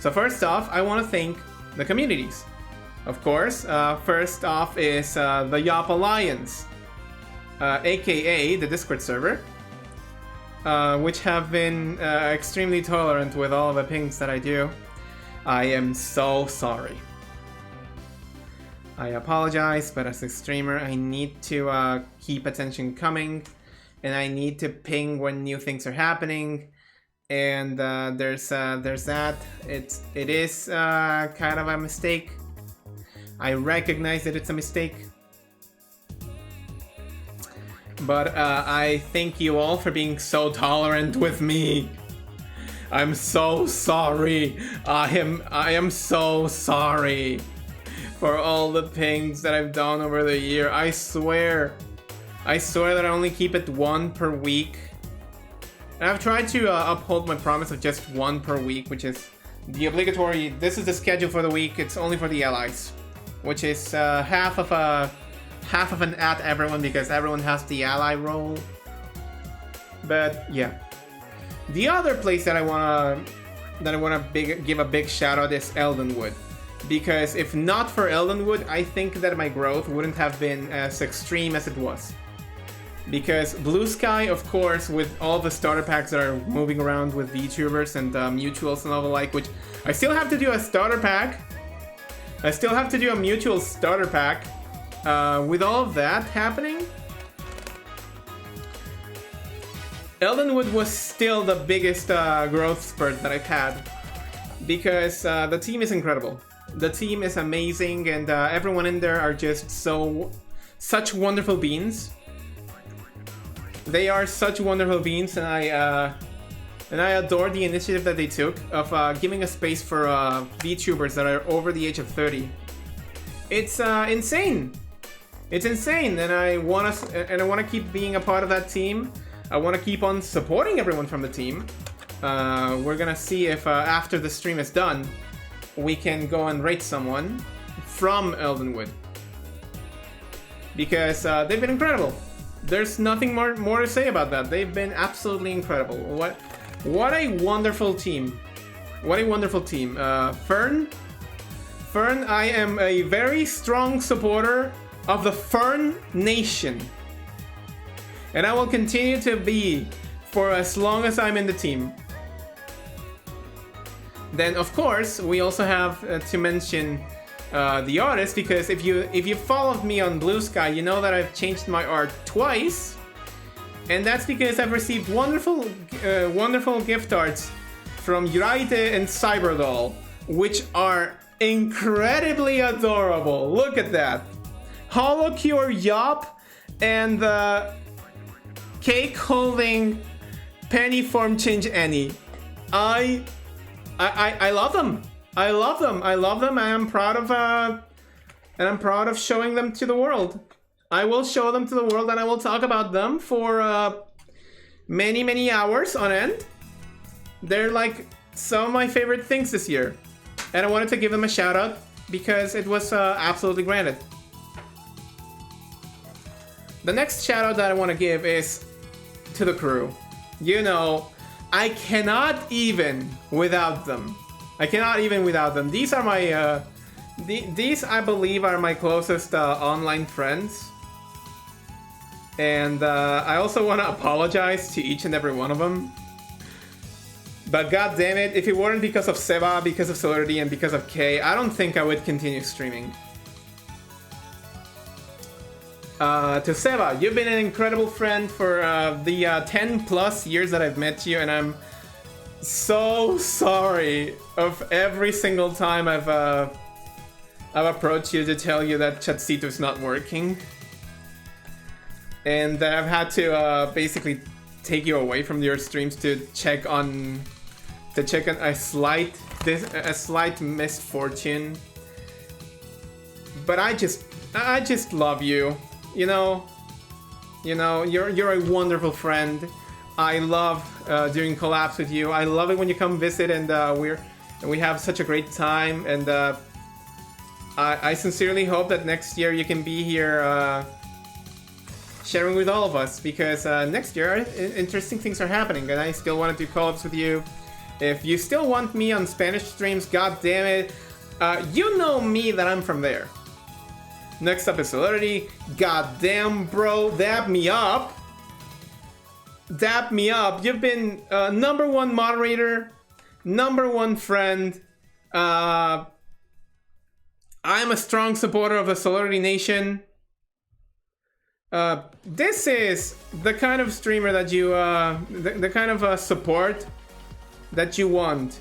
So first off, I want to thank the communities. Of course, first off is the YopAlonso, aka the Discord server, which have been extremely tolerant with all of the pings that I do. I am so sorry. I apologize, but as a streamer, I need to keep attention coming, and I need to ping when new things are happening. And there's that. It is kind of a mistake. I recognize that it's a mistake. But I thank you all for being so tolerant with me. I'm so sorry. I am so sorry for all the pings that I've done over the year. I swear that I only keep it one per week. And I've tried to uphold my promise of just one per week, which is the obligatory. This is the schedule for the week. It's only for the allies, which is half of an at everyone, because everyone has the ally role. But yeah, the other place that I wanna give a big shout out is Eldenwood, because if not for Eldenwood, I think that my growth wouldn't have been as extreme as it was. Because Blue Sky, of course, with all the starter packs that are moving around with VTubers and mutuals and all the like, which I still have to do a starter pack. I still have to do a mutual starter pack. With all of that happening, Eldenwood was still the biggest growth spurt that I've had, because the team is incredible. The team is amazing, and everyone in there are just such wonderful beings. They are such wonderful beings, and I adore the initiative that they took of giving a space for VTubers that are over the age of 30. It's insane. It's insane, and I want to keep being a part of that team. I want to keep on supporting everyone from the team. We're gonna see if after the stream is done, we can go and rate someone from Eldenwood, because they've been incredible. There's nothing more to say about that. They've been absolutely incredible. What a wonderful team. What a wonderful team. Fern, I am a very strong supporter of the Fern Nation, and I will continue to be for as long as I'm in the team. Then, of course, we also have to mention the artist, because if you followed me on Blue Sky, you know that I've changed my art twice, and that's because I've received wonderful gift arts from Uraite and Cyberdoll, which are incredibly adorable. Look at that. Holocure Yop and the cake holding penny form change Annie. I love them. I love them. I love them. I'm proud of showing them to the world. I will show them to the world, and I will talk about them for many hours on end. They're like some of my favorite things this year, and I wanted to give them a shout out because it was absolutely granted. The next shout out that I want to give is to the crew. You know, I cannot even without them. I cannot even without them. These are my, these I believe are my closest online friends. And I also want to apologize to each and every one of them. But god damn it, if it weren't because of Seba, because of Solidity, and because of Kay, I don't think I would continue streaming. To Seba, you've been an incredible friend for the 10 plus years that I've met you, and I'm so sorry of every single time I've approached you to tell you that Chatcito is not working, and that I've had to basically take you away from your streams to check on a slight misfortune. But I just love you. You know, you're a wonderful friend. I love doing collabs with you. I love it when you come visit, and we have such a great time. And I sincerely hope that next year you can be here sharing with all of us, because next year interesting things are happening and I still want to do collabs with you. If you still want me on Spanish streams, god damn it, you know me that I'm from there. Next up is Celerity. God damn, bro, dab me up. Dab me up. You've been #1 moderator, #1 friend. I'm a strong supporter of the Celerity Nation. This is the kind of streamer that you, the kind of support that you want.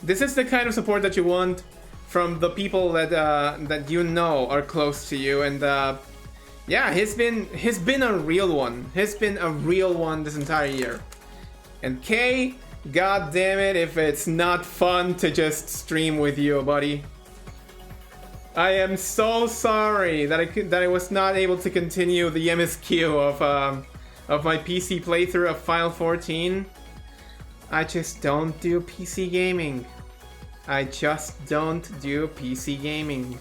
This is the kind of support that you want from the people that that you know are close to you, and yeah, he's been a real one. He's been a real one this entire year. And Kay, god damn it, if it's not fun to just stream with you, buddy. I am so sorry that I was not able to continue the MSQ of my PC playthrough of Final 14. I just don't do PC gaming. I just don't do PC gaming.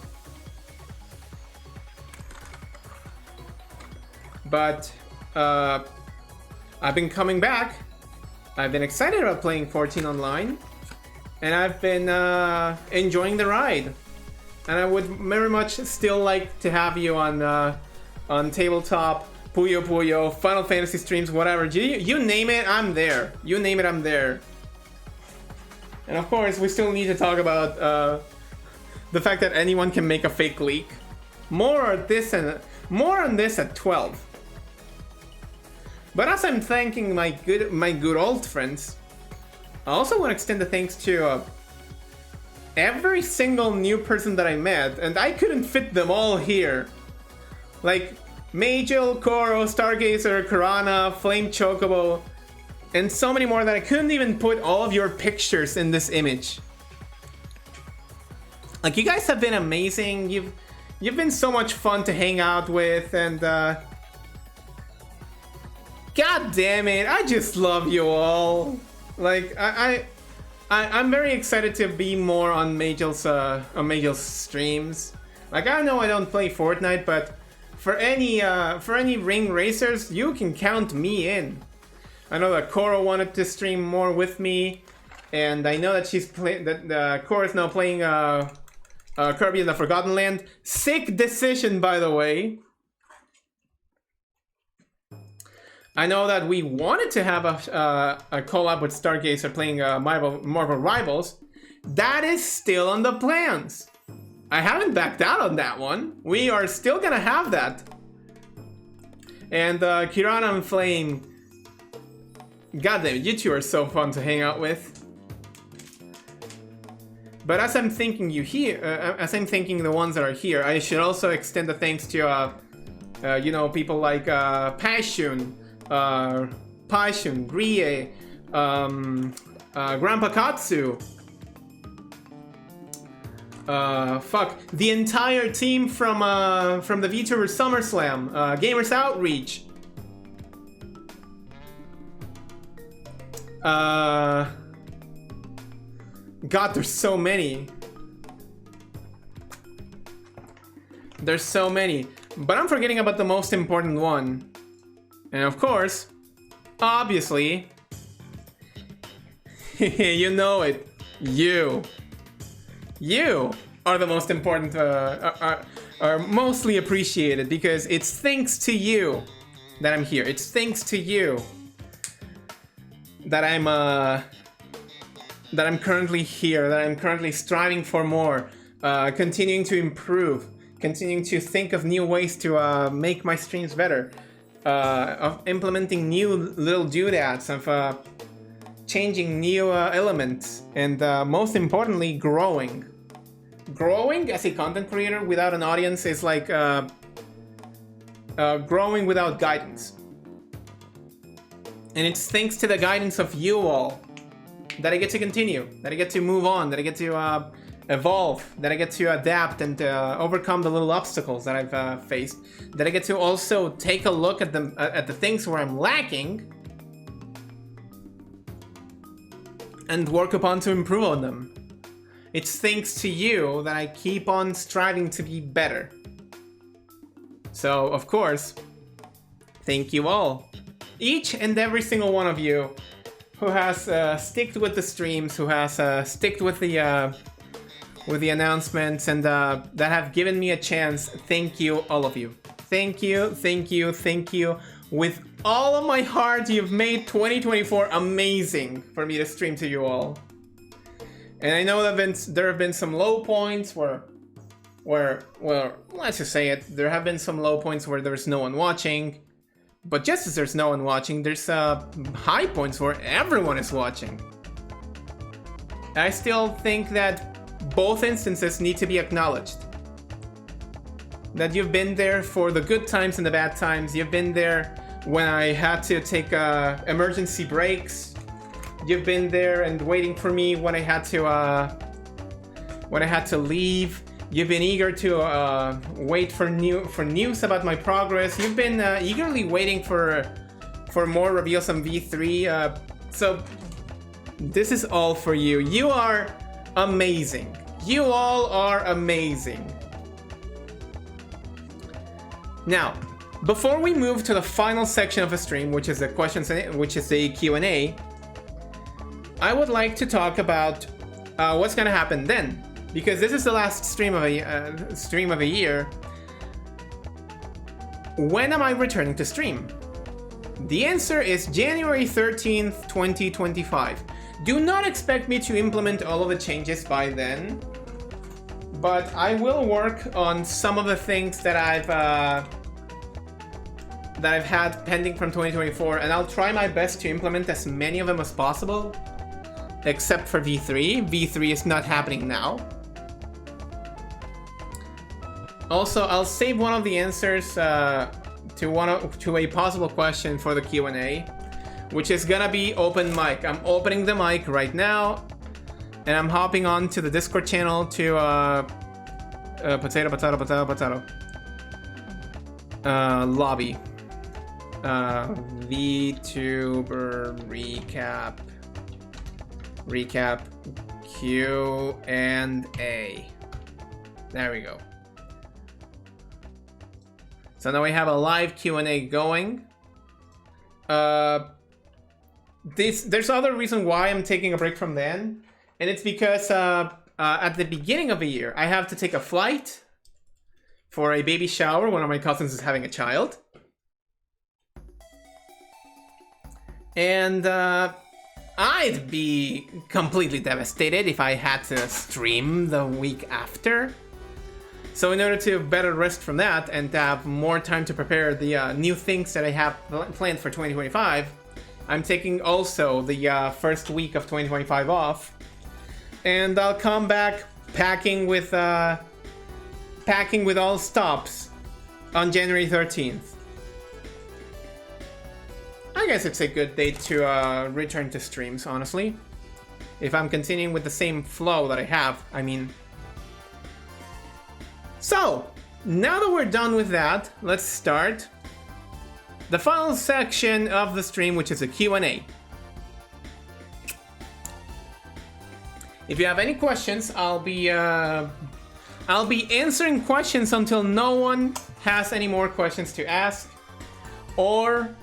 But I've been coming back. I've been excited about playing 14 online, and I've been enjoying the ride. And I would very much still like to have you on tabletop, Puyo Puyo, Final Fantasy streams, whatever. You name it, I'm there. You name it, I'm there. And of course, we still need to talk about the fact that anyone can make a fake leak. More on this at 12. But as I'm thanking my good old friends, I also want to extend the thanks to every single new person that I met, and I couldn't fit them all here. Like Majel, Koro, Stargazer, Karana, Flame Chocobo, and so many more that I couldn't even put all of your pictures in this image. Like, you guys have been amazing. You've been so much fun to hang out with, and god damn it, I just love you all. Like, I'm very excited to be more on Magel's streams. Like, I know I don't play Fortnite, but for any ring racers, you can count me in. I know that Koro wanted to stream more with me, and I know that Koro's now playing Kirby in the Forgotten Land. Sick decision, by the way. I know that we wanted to have a collab with Stargazer playing Marvel Rivals. That is still on the plans. I haven't backed out on that one. We are still gonna have that. And Kirana and Flame, goddamn, you two are so fun to hang out with. But as I'm thanking you here, as I'm thanking the ones that are here, I should also extend the thanks to you know, people like Passion, Rie, Grandpa Katsu, the entire team from the Vtuber SummerSlam, Gamers Outreach, God, there's so many. There's so many, but I'm forgetting about the most important one. And of course, obviously, you know it, you are the most important, are mostly appreciated, because it's thanks to you that I'm here. It's thanks to you that I'm currently here, that I'm currently striving for more, continuing to improve, continuing to think of new ways to make my streams better. Of implementing new little doodads, of changing new elements, and most importantly, growing. Growing as a content creator without an audience is like growing without guidance. And it's thanks to the guidance of you all that I get to continue, that I get to move on, that I get to evolve, that I get to adapt and overcome the little obstacles that I've faced, that I get to also take a look at the things where I'm lacking and work upon to improve on them. It's thanks to you that I keep on striving to be better. So, of course, thank you all. Each and every single one of you who has sticked with the streams, who has sticked with the announcements, and that have given me a chance. Thank you, all of you. Thank you, thank you, thank you. With all of my heart, you've made 2024 amazing for me to stream to you all. And I know that there have been some low points where, well, let's just say it. There have been some low points where there's no one watching. But just as there's no one watching, there's high points where everyone is watching. I still think that both instances need to be acknowledged. That you've been there for the good times and the bad times. You've been there when I had to take emergency breaks. You've been there and waiting for me when I had to leave. You've been eager to wait for news about my progress. You've been eagerly waiting for more reveals on V3. So this is all for you. You are amazing. You all are amazing. Now, before we move to the final section of the stream, which is the questions, which is the Q&A, I would like to talk about what's gonna happen then. Because this is the last stream of a year. When am I returning to stream? The answer is January 13th, 2025. Do not expect me to implement all of the changes by then, but I will work on some of the things that I've had pending from 2024, and I'll try my best to implement as many of them as possible, except for V3. V3 is not happening now. Also, I'll save one of the answers to a possible question for the Q&A, which is gonna be open mic. I'm opening the mic right now, and I'm hopping on to the Discord channel to lobby. Vtuber recap Q&A. There we go. So now we have a live Q&A going. There's other reason why I'm taking a break from then, and it's because at the beginning of the year I have to take a flight for a baby shower. One of my cousins is having a child, and I'd be completely devastated if I had to stream the week after. So in order to better rest from that and to have more time to prepare the new things that I have planned for 2025, I'm taking also the first week of 2025 off, and I'll come back packing with all stops on January 13th. I guess it's a good date to return to streams, honestly. If I'm continuing with the same flow that I have, I mean. So, now that we're done with that, let's start the final section of the stream, which is a Q&A. If you have any questions, I'll be answering questions until no one has any more questions to ask, or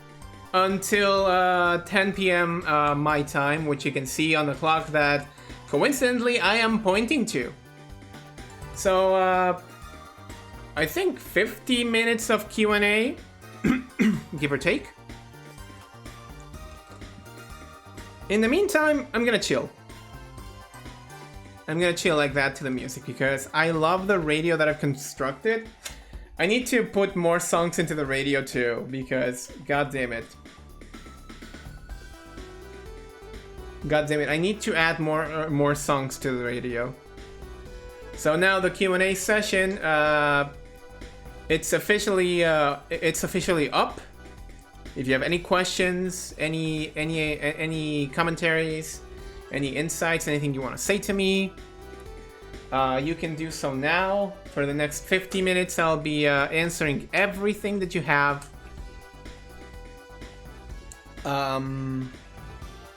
until 10 p.m. My time, which you can see on the clock that coincidentally I am pointing to. So I think 50 minutes of Q&A, give or take. In the meantime, I'm gonna chill. I'm gonna chill like that to the music because I love the radio that I've constructed. I need to put more songs into the radio too because, god damn it. God damn it, I need to add more songs to the radio. So now the Q&A session, it's officially up. If you have any questions, any commentaries, any insights, anything you want to say to me, you can do so now. For the next 50 minutes, I'll be answering everything that you have.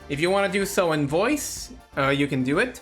If you want to do so in voice, you can do it.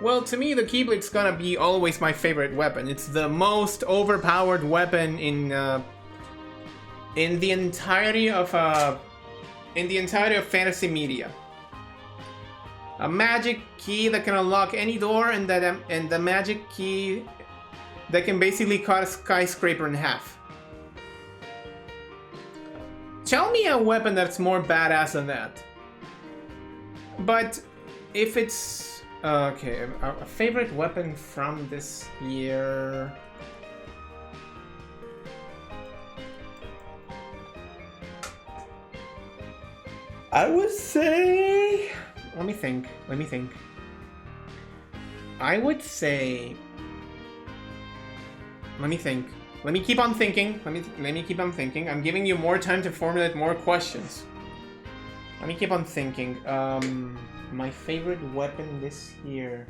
Well, to me, the Keyblade's gonna be always my favorite weapon. It's the most overpowered weapon in the entirety of fantasy media. A magic key that can unlock any door, and the magic key that can basically cut a skyscraper in half. Tell me a weapon that's more badass than that. But if it's okay, a favorite weapon from this year. I would say, let me think. I would say, let me think. Let me keep on thinking. Let me keep on thinking. I'm giving you more time to formulate more questions. Let me keep on thinking. My favorite weapon this year.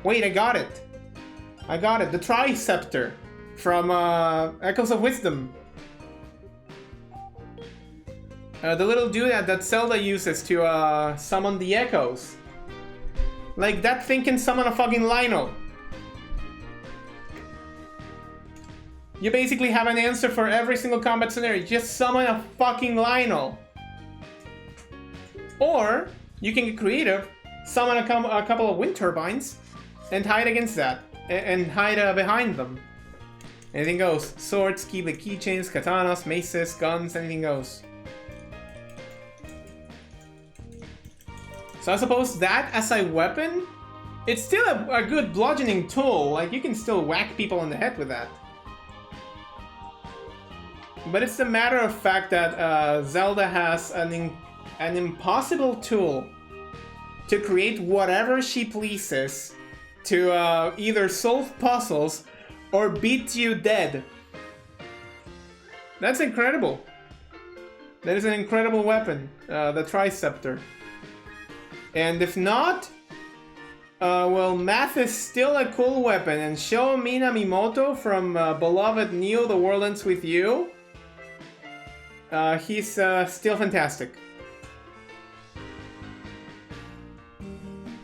Wait, I got it. The Triceptor from Echoes of Wisdom. The little dude that Zelda uses to summon the echoes. Like, that thing can summon a fucking Lino. You basically have an answer for every single combat scenario. Just summon a fucking Lino. Or, you can get creative, summon a couple of wind turbines, and hide against that. And hide behind them. Anything goes. Swords, keychains, katanas, maces, guns, anything goes. So I suppose that as a weapon, it's still a good bludgeoning tool. Like, you can still whack people in the head with that. But it's the matter of fact that Zelda has an impossible tool to create whatever she pleases to either solve puzzles or beat you dead. That's incredible. That is an incredible weapon, the Triceptor. And if not, well, Math is still a cool weapon, and Sho Minamimoto from beloved Neo The World Ends With You, he's still fantastic.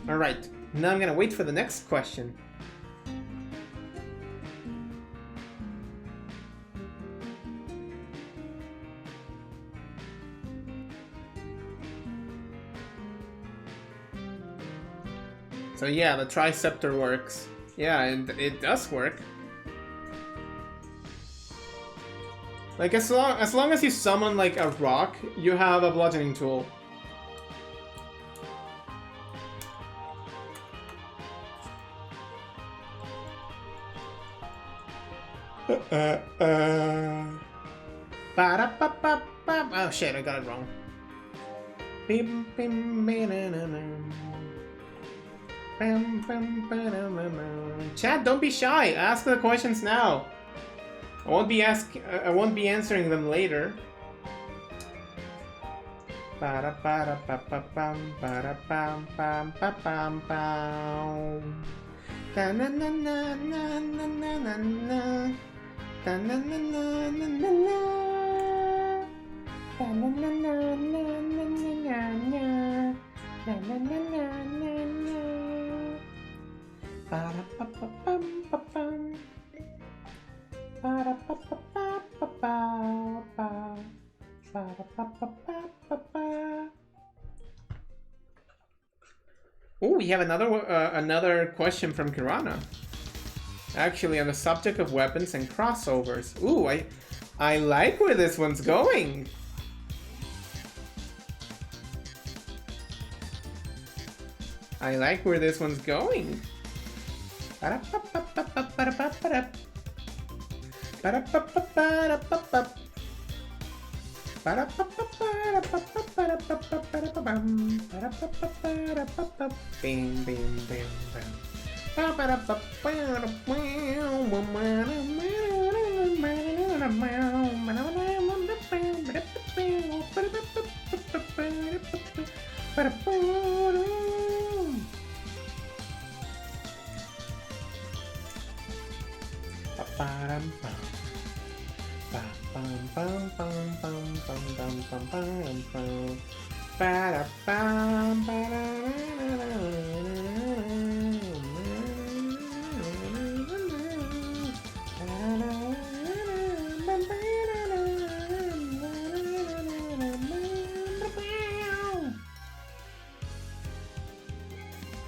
Alright, now I'm gonna wait for the next question. So yeah, the Triceptor works. Yeah, and it does work. Like, as long as you summon like a rock, you have a bludgeoning tool. Oh shit, I got it wrong. Chat, don't be shy. Ask the questions now. I won't be answering them later. Oh, we have another question from Kirana. Actually, on the subject of weapons and crossovers. Ooh, I like where this one's going. I like where this one's going.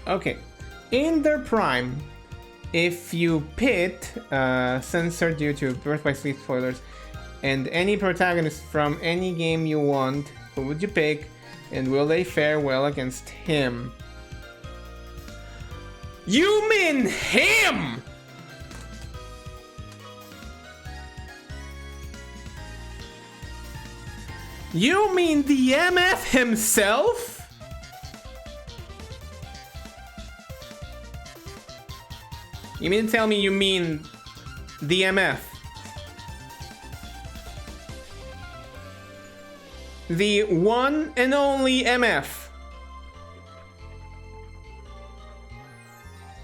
Okay, in their prime, if you pit, censored due to Birth by Sleep spoilers, and any protagonist from any game you want, who would you pick, and will they fare well against him? You mean him! You mean the MF himself? You mean to tell me you mean the MF? The one and only MF.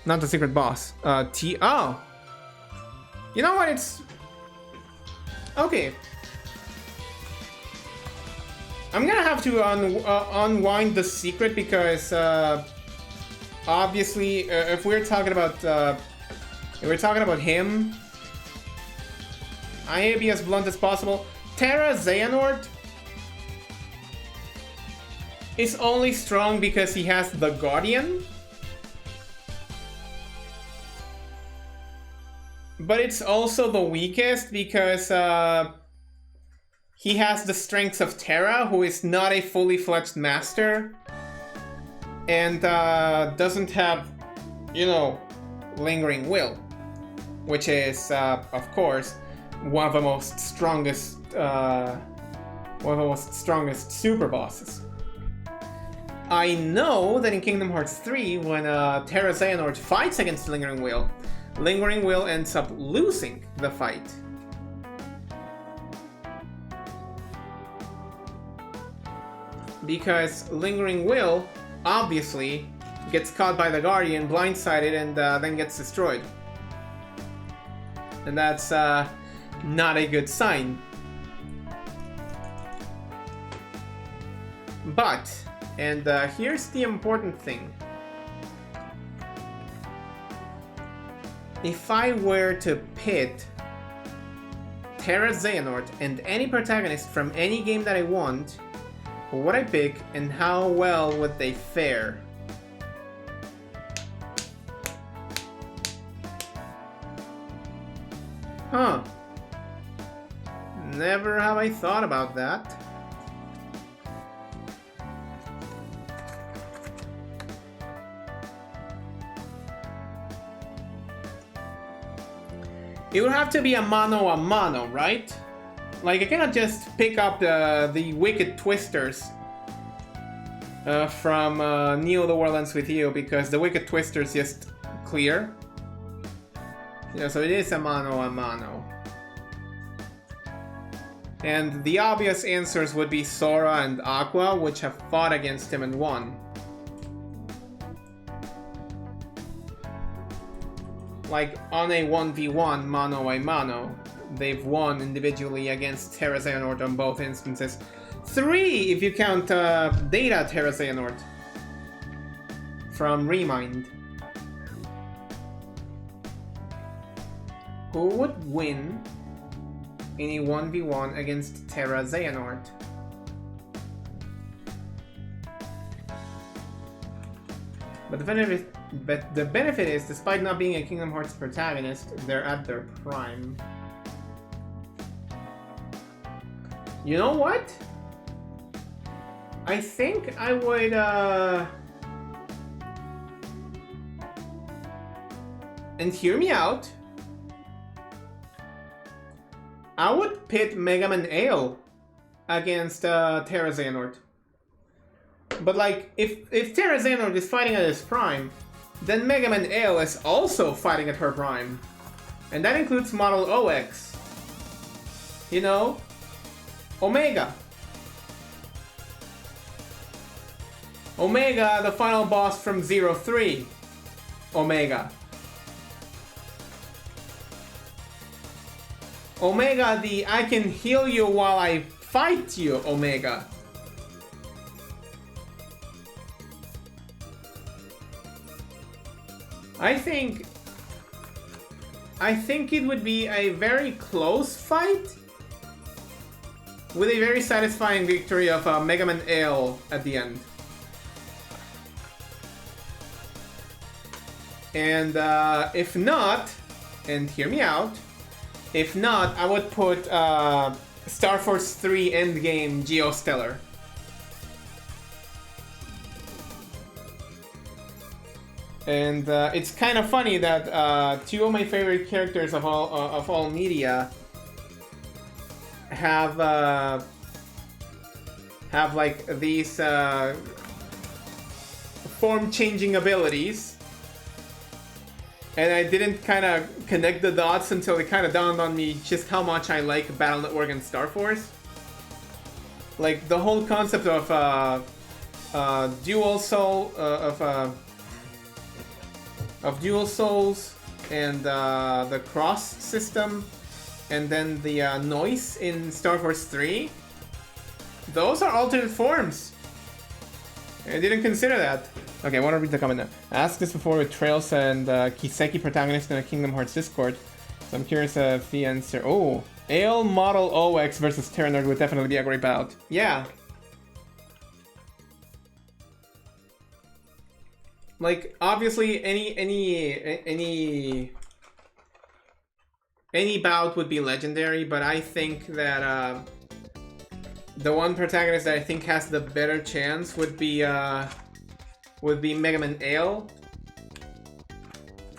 Not the secret boss. Oh. You know what? It's... Okay. I'm gonna have to unwind the secret because obviously if we're talking about him, I may be as blunt as possible. Terra Xehanort is only strong because he has the Guardian. But it's also the weakest because he has the strengths of Terra, who is not a fully fledged master. And doesn't have, you know, Lingering Will. Which is, of course, one of the most strongest super bosses. I know that in Kingdom Hearts 3, when Terra Xehanort fights against Lingering Will ends up losing the fight. Because Lingering Will, obviously, gets caught by the Guardian, blindsided, and then gets destroyed. And that's not a good sign. But, and here's the important thing. If I were to pit Terra Xehanort and any protagonist from any game that I want, who would I pick and how well would they fare? Huh. Never have I thought about that. It would have to be a mano, right? Like, I cannot just pick up the Wicked Twisters from Neo the World Ends With You, because the Wicked Twisters just clear. Yeah, so it is a mano. And the obvious answers would be Sora and Aqua, which have fought against him and won. Like, on a 1v1, mano, they've won individually against Terra Xehanort on both instances. 3 if you count Data Terra Xehanort from Remind. Who would win in a 1v1 against Terra Xehanort? But the benefit is, despite not being a Kingdom Hearts protagonist, they're at their prime. You know what? I think I would, and hear me out, I would pit Mega Man Ale against Terra Xehanort. But like, if Terra Xehanort is fighting at his prime, then Mega Man Ale is also fighting at her prime. And that includes Model OX. You know? Omega. Omega, the final boss from 03. Omega. Omega, the I can heal you while I fight you, Omega. I think it would be a very close fight with a very satisfying victory of Mega Man Ale at the end. And if not, and hear me out, if not, I would put Star Force 3 Endgame Geostellar. And it's kind of funny that two of my favorite characters of all media have like these form-changing abilities, and I didn't kind of connect the dots until it kind of dawned on me just how much I like Battle Network and Star Force. Like the whole concept of dual soul of dual souls and the cross system, and then the noise in Star Force 3. Those are alternate forms. I didn't consider that. Okay, I want to read the comment now. I asked this before with Trails and Kiseki protagonist in a Kingdom Hearts Discord, so I'm curious if the answer. Oh, Ale Model OX versus Terranerd would definitely be a great bout. Yeah. Like, obviously, any bout would be legendary, but I think that the one protagonist that I think has the better chance would be Mega Man Ale.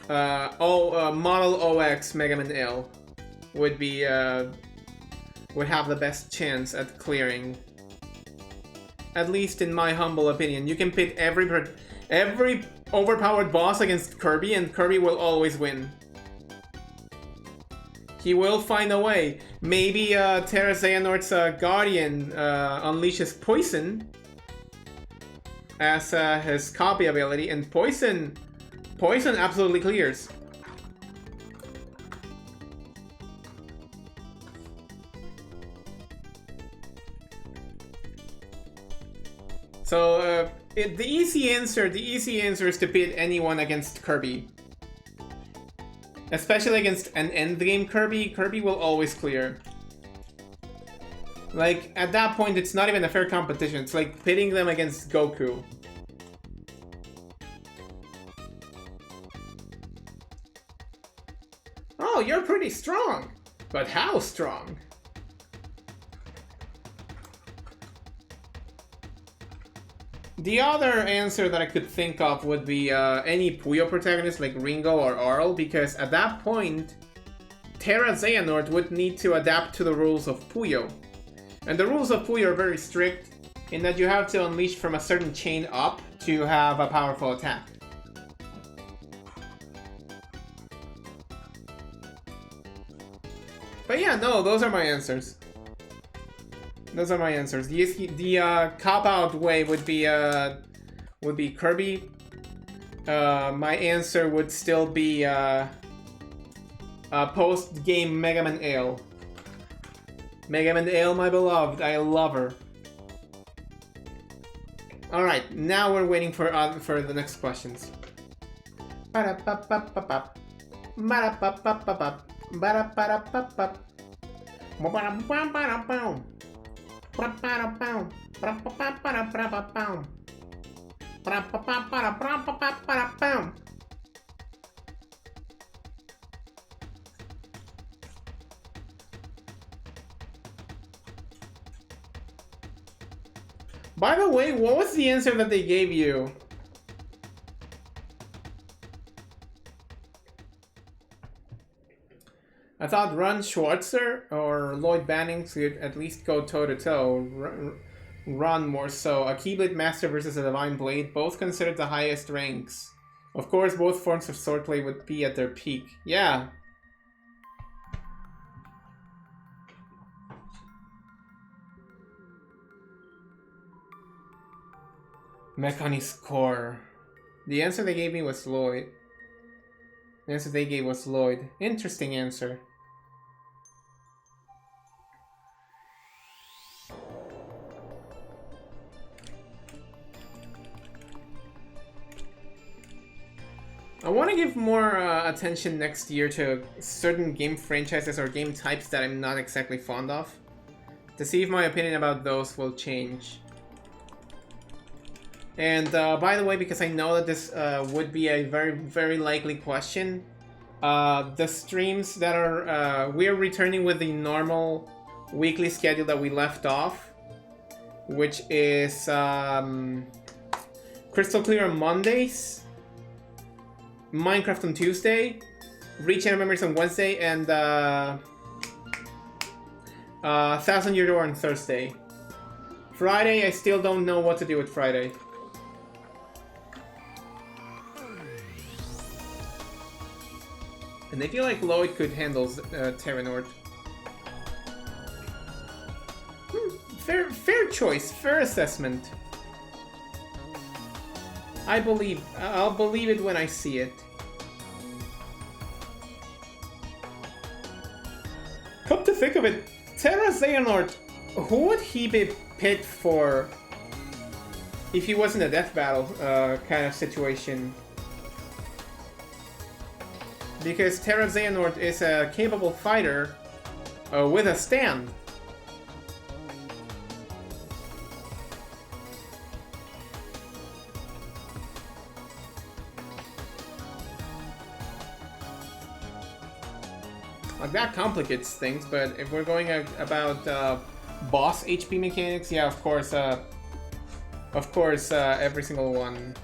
Model OX Mega Man Ale would be would have the best chance at clearing. At least in my humble opinion. You can pit every overpowered boss against Kirby, and Kirby will always win. He will find a way. Maybe Terra Xehanort's Guardian unleashes Poison as his copy ability, and Poison absolutely clears. So the easy answer is to pit anyone against Kirby. Especially against an endgame Kirby. Kirby will always clear. Like, at that point, it's not even a fair competition. It's like pitting them against Goku. Oh, you're pretty strong. But how strong? The other answer that I could think of would be any Puyo protagonist like Ringo or Arl, because at that point, Terra Xehanort would need to adapt to the rules of Puyo. And the rules of Puyo are very strict in that you have to unleash from a certain chain up to have a powerful attack. But yeah, no, those are my answers. Those are my answers. The cop-out way would be Kirby. My answer would still be post-game Mega Man Ale. Mega Man Ale, my beloved. I love her. All right, now we're waiting for the next questions. By the way, what was the answer that they gave you? I thought Ron Schwarzer or Lloyd Banning could at least go toe-to-toe. Ron more so. A Keyblade Master versus a Divine Blade, both considered the highest ranks. Of course, both forms of swordplay would be at their peak. Yeah. Mechanics Core. The answer they gave me was Lloyd. The answer they gave was Lloyd. Interesting answer. I want to give more attention next year to certain game franchises or game types that I'm not exactly fond of, to see if my opinion about those will change. And by the way, because I know that this would be a very, very likely question, the streams that are... we're returning with the normal weekly schedule that we left off, which is Crystal Clear on Mondays, Minecraft on Tuesday, Reach Channel Memories on Wednesday, and 1000 Year Door on Thursday. Friday, I still don't know what to do with Friday. And I feel like Lloyd could handle Terranort. Fair choice, fair assessment. I'll believe it when I see it. Come to think of it, Terra Xehanort, who would he be picked for if he was in a death battle kind of situation? Because Terra Xehanort is a capable fighter with a stand. Like, that complicates things, but if we're going about boss HP mechanics, yeah, of course, every single one.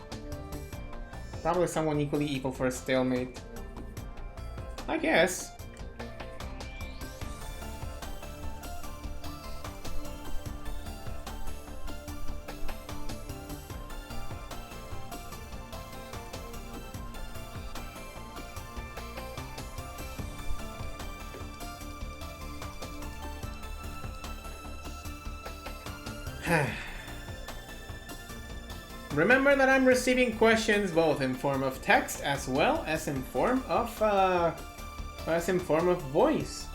Probably someone equally equal for a stalemate. I guess. Remember that I'm receiving questions both in form of text as well as in form of voice.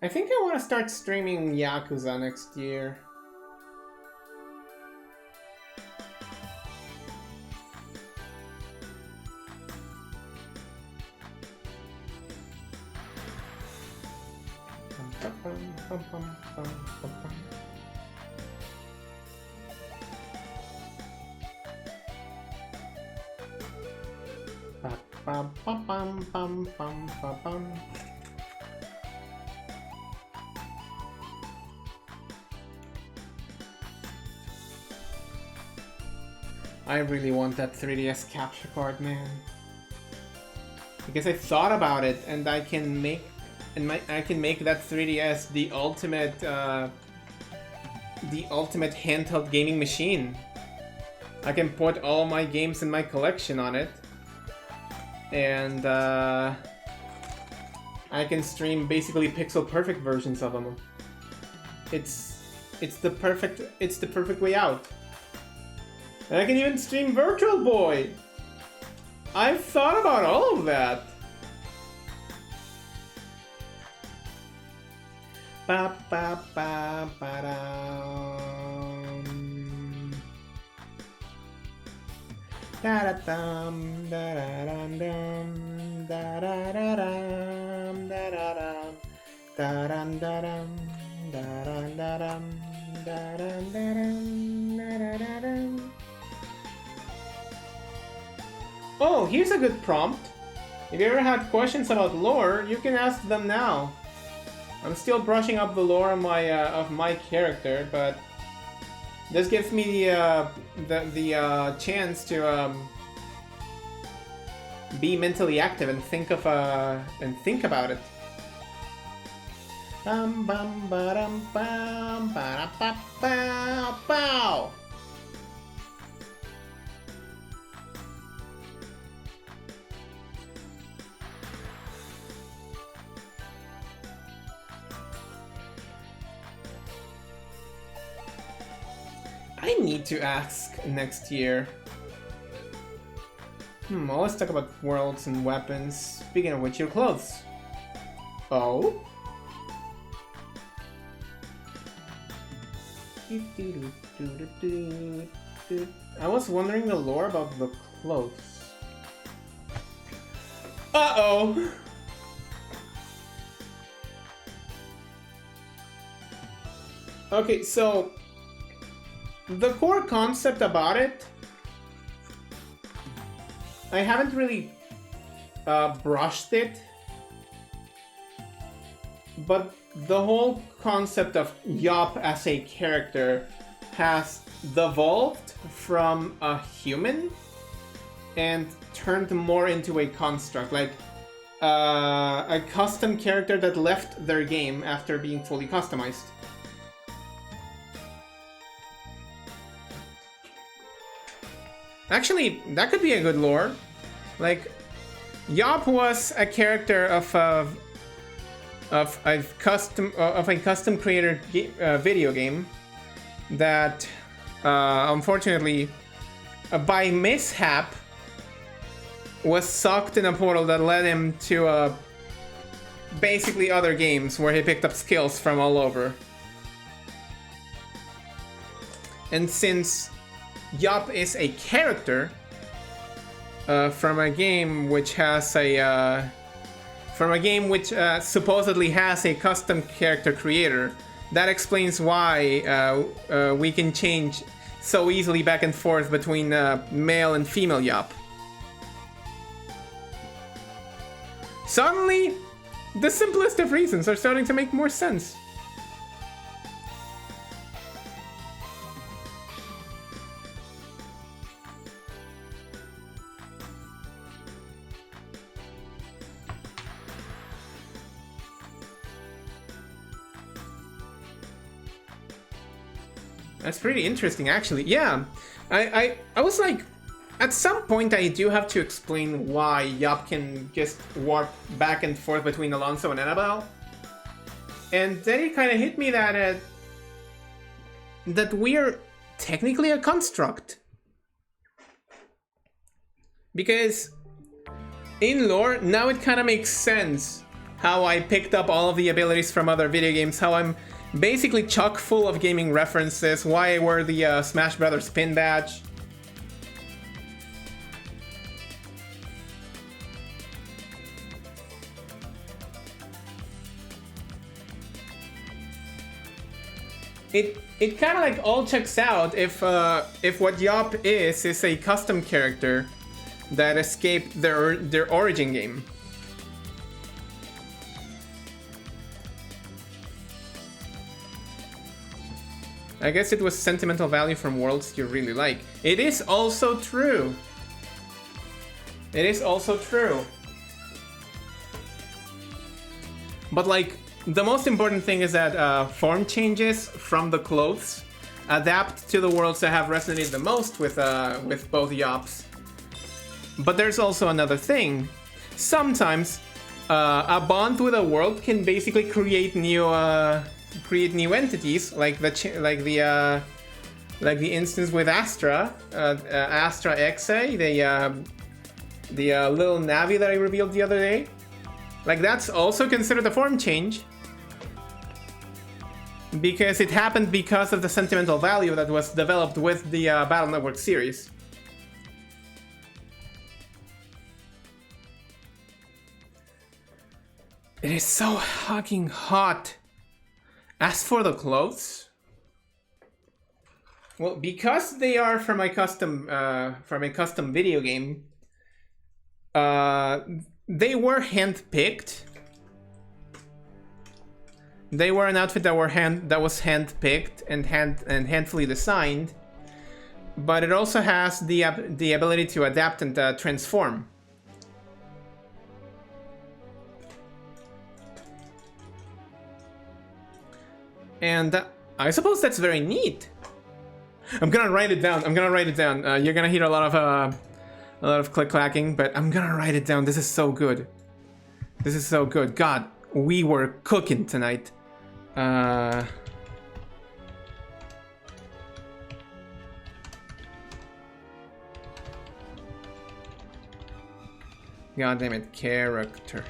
I think I want to start streaming Yakuza next year. I really want that 3DS capture card, man. Because I thought about it, and I can make that 3DS the ultimate handheld gaming machine. I can put all my games in my collection on it, and I can stream basically pixel perfect versions of them. It's the perfect way out. And I can even stream Virtual Boy! I've thought about all of that! Ba ba ba ba dum. Da da dum da da dum dum da da da dum da da dum da dum da dum da dum da dum da dum da dum da da dum. Oh, here's a good prompt. If you ever had questions about lore, you can ask them now. I'm still brushing up the lore of my character, but this gives me the chance to be mentally active and think about it. Bum bum ba-dum bum ba-da-ba-bow. I need to ask next year. Let's talk about worlds and weapons. Speaking of which, your clothes. Oh? I was wondering the lore about the clothes. Uh-oh! Okay, so the core concept about it, I haven't really brushed it, but the whole concept of Yop as a character has devolved from a human and turned more into a construct, like a custom character that left their game after being fully customized. Actually, that could be a good lore. Like, Yop was a character of a custom creator video game that, unfortunately, by mishap, was sucked in a portal that led him to basically other games where he picked up skills from all over. And since Yop is a character from a game which has a supposedly has a custom character creator, that explains why we can change so easily back and forth between male and female Yop. Suddenly, the simplest of reasons are starting to make more sense. That's pretty interesting, actually. Yeah, I was like, at some point I do have to explain why Yop can just warp back and forth between Alonso and Annabelle. And then it kind of hit me that that we're technically a construct. Because in lore, now it kind of makes sense how I picked up all of the abilities from other video games, how I'm basically chock full of gaming references, why I wear the Smash Brothers pin badge. It kind of like all checks out if what Yop is a custom character that escaped their origin game. I guess it was sentimental value from worlds you really like. It is also true. It is also true. But like, the most important thing is that form changes from the clothes adapt to the worlds that have resonated the most with both Yops. But there's also another thing. Sometimes a bond with a world can basically create new entities, like the instance with Astra, Astra Exe, the little Navi that I revealed the other day. Like, that's also considered a form change, because it happened because of the sentimental value that was developed with the Battle Network series. It is so fucking hot. As for the clothes, well, because they are from a custom video game, they were hand-picked. They were an outfit that was hand-picked and handfully designed, but it also has the ability to adapt and transform. And I suppose that's very neat. I'm gonna write it down. You're gonna hear a lot of click clacking, but I'm gonna write it down. This is so good. This is so good. God, we were cooking tonight. God damn it, character.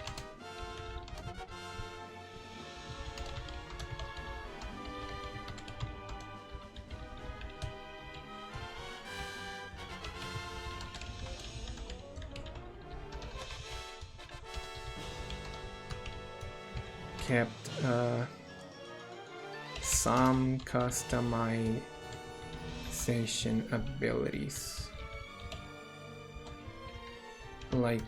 Kept some customization abilities, like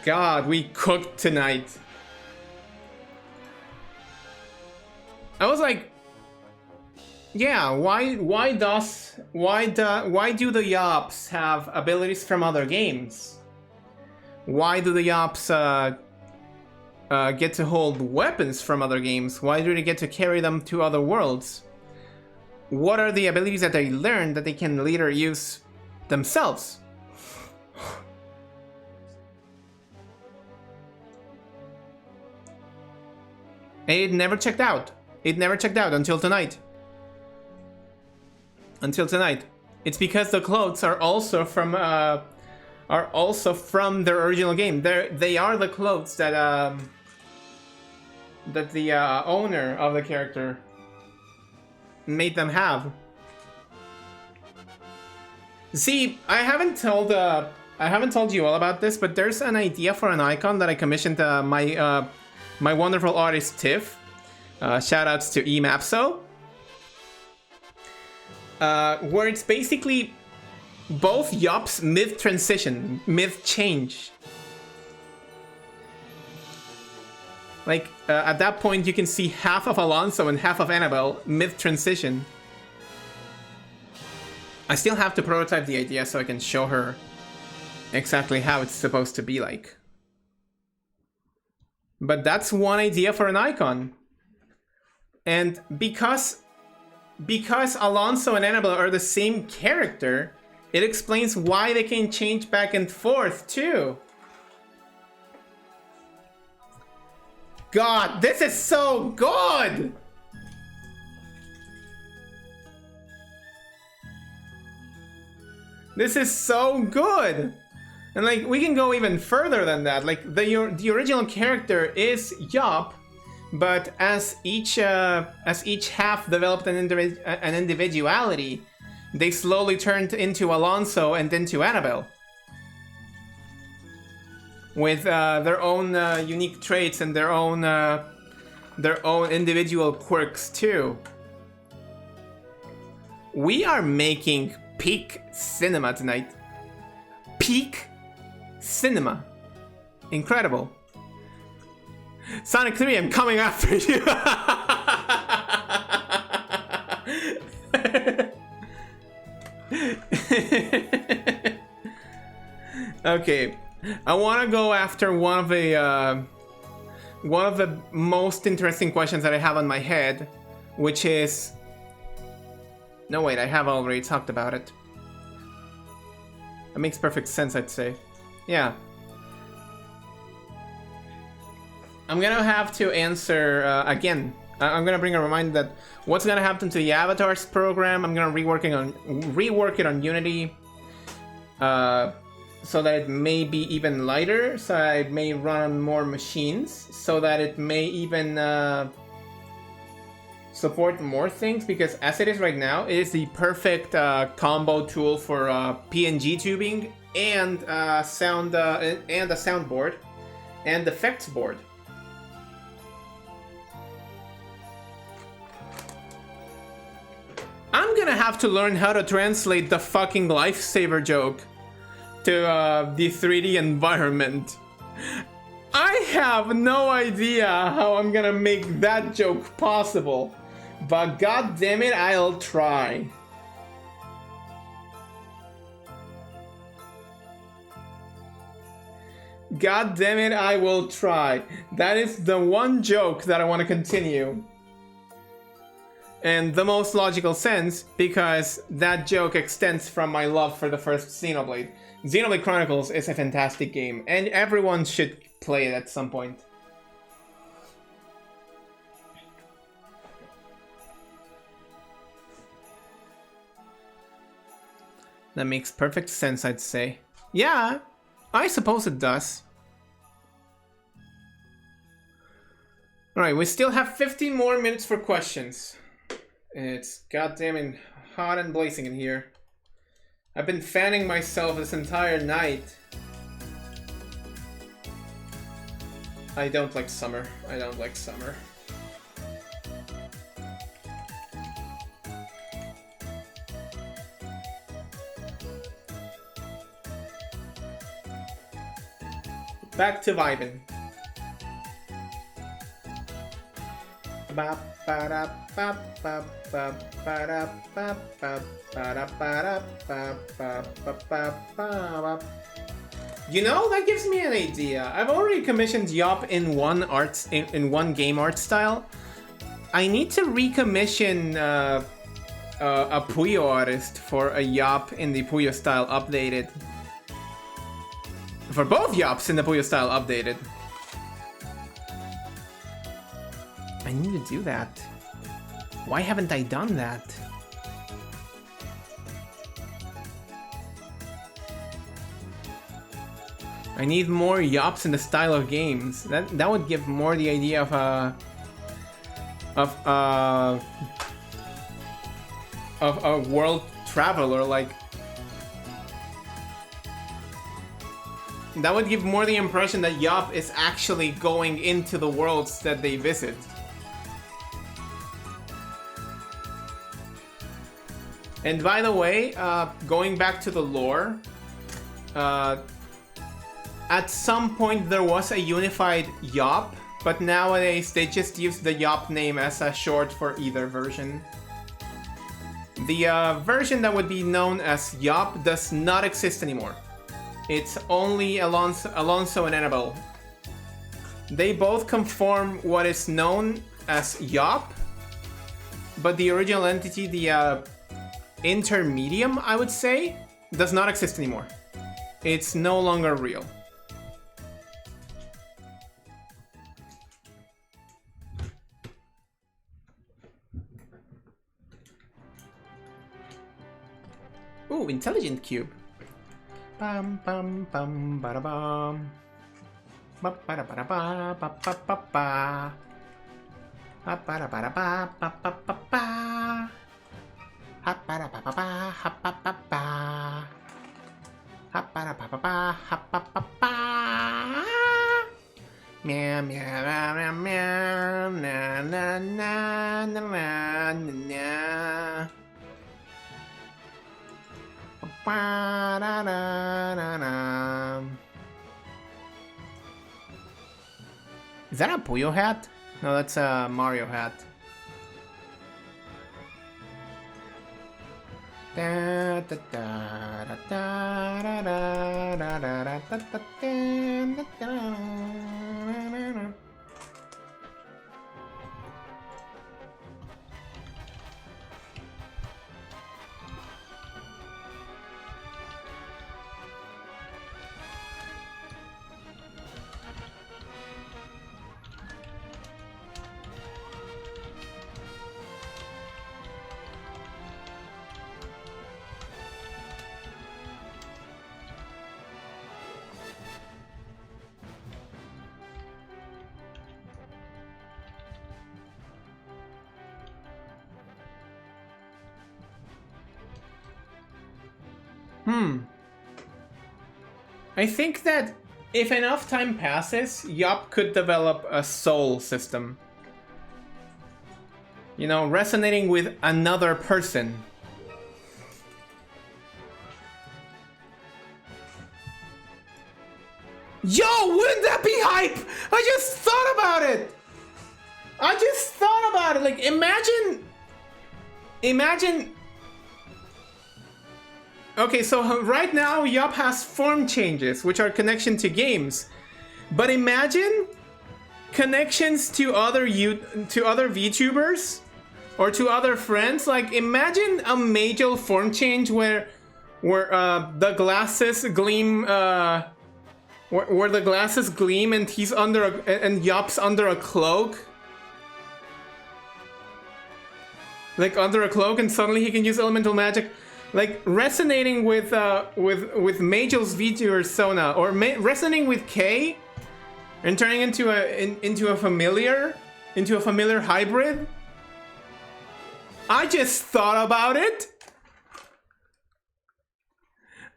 God, we cooked tonight. I was like, yeah, why do the Yops have abilities from other games? Why do the Yops get to hold weapons from other games? Why do they get to carry them to other worlds? What are the abilities that they learn that they can later use themselves? It never checked out. It never checked out until tonight. It's because the clothes are also from their original game. They are the clothes that the owner of the character made them have. See, I haven't told you all about this, but there's an idea for an icon that I commissioned my wonderful artist Tiff. Shoutouts to Emapso. Where it's basically both Yops mid-transition, mid-change. Like, at that point you can see half of Alonso and half of Annabelle mid-transition. I still have to prototype the idea so I can show her exactly how it's supposed to be like. But that's one idea for an icon. And because Alonso and Annabelle are the same character, it explains why they can change back and forth too. God, this is so good! This is so good! And like, we can go even further than that. Like, the original character is Yop, but as each half developed an individuality, they slowly turned into Alonso and into Annabelle, with their own unique traits and their own individual quirks too. We are making peak cinema tonight. Peak cinema. Incredible. Sonic 3, I'm coming after you. Okay, I want to go after one of the most interesting questions that I have on my head, which is... No, wait, I have already talked about it. It makes perfect sense, I'd say. Yeah. I'm gonna have to answer again. I'm gonna bring a reminder that what's gonna happen to the avatars program. I'm gonna rework it on Unity, so that it may be even lighter. So it may run on more machines. So that it may even support more things. Because as it is right now, it is the perfect combo tool for PNG tubing and sound and a soundboard and effects board. I'm gonna have to learn how to translate the fucking lifesaver joke to the 3D environment. I have no idea how I'm gonna make that joke possible, but god damn it, I'll try. God damn it, I will try. That is the one joke that I want to continue. And the most logical sense, because that joke extends from my love for the first Xenoblade. Xenoblade Chronicles is a fantastic game, and everyone should play it at some point. That makes perfect sense, I'd say. Yeah, I suppose it does. Alright, we still have 15 more minutes for questions. It's goddamn hot and blazing in here. I've been fanning myself this entire night. I don't like summer. I don't like summer. Back to vibing. You know, that gives me an idea. I've already commissioned Yop in one game art style. I need to recommission a Puyo artist for a Yop in the Puyo style updated. For both Yops in the Puyo style updated. I need to do that. Why haven't I done that? I need more Yops in the style of games. That would give more the idea of a world traveler, like. That would give more the impression that Yop is actually going into the worlds that they visit. And by the way, going back to the lore, at some point there was a unified Yop, but nowadays they just use the Yop name as a short for either version. The version that would be known as Yop does not exist anymore. It's only Alonso and Annabelle. They both conform what is known as Yop, but the original entity, the intermedium, I would say, does not exist anymore. It's no longer real. Ooh, intelligent cube. Bam bam bam bada bam. Ba bada bada ba ba ba ba ba. Ba bada bada ba ba ba ba ba. Ha bada ba ba ba ha ba ba ba. Ha bada ba ba ba ha ba ba ba. Meow meow meow meow na na na na na na. Is that a Puyo hat? No, that's a Mario hat. I think that if enough time passes, Yop could develop a soul system. You know, resonating with another person. Yo, wouldn't that be hype? I just thought about it. Like, imagine Okay, so right now Yop has form changes, which are connection to games. But imagine connections to other VTubers or to other friends. Like imagine a major form change where the glasses gleam where the glasses gleam and he's and Yop's under a cloak. Like under a cloak, and suddenly he can use elemental magic. Like resonating with Magel's VTuber Sona, or resonating with K, and turning into a familiar hybrid. I just thought about it.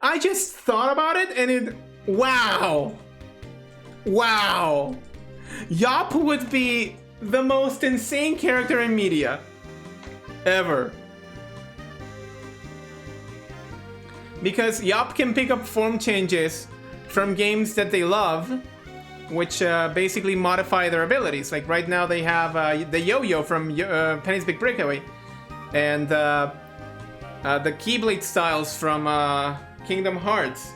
And it. Wow. Yop would be the most insane character in media ever. Because Yop can pick up form changes from games that they love, which basically modify their abilities. Like right now they have the Yo-Yo from Penny's Big Breakaway, and the Keyblade styles from Kingdom Hearts.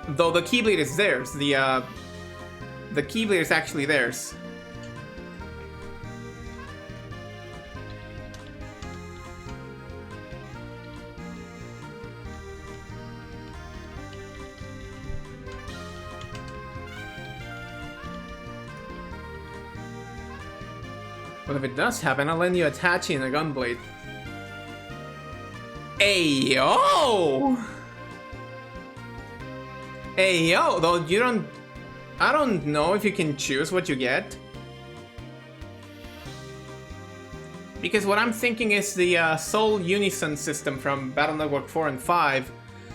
Though the Keyblade is theirs, the Keyblade is actually theirs. But if it does happen, I'll lend you a Tachi and a Gunblade. Ayo! Ayo! Though you don't... I don't know if you can choose what you get. Because what I'm thinking is the Soul Unison system from Battle Network 4 and 5,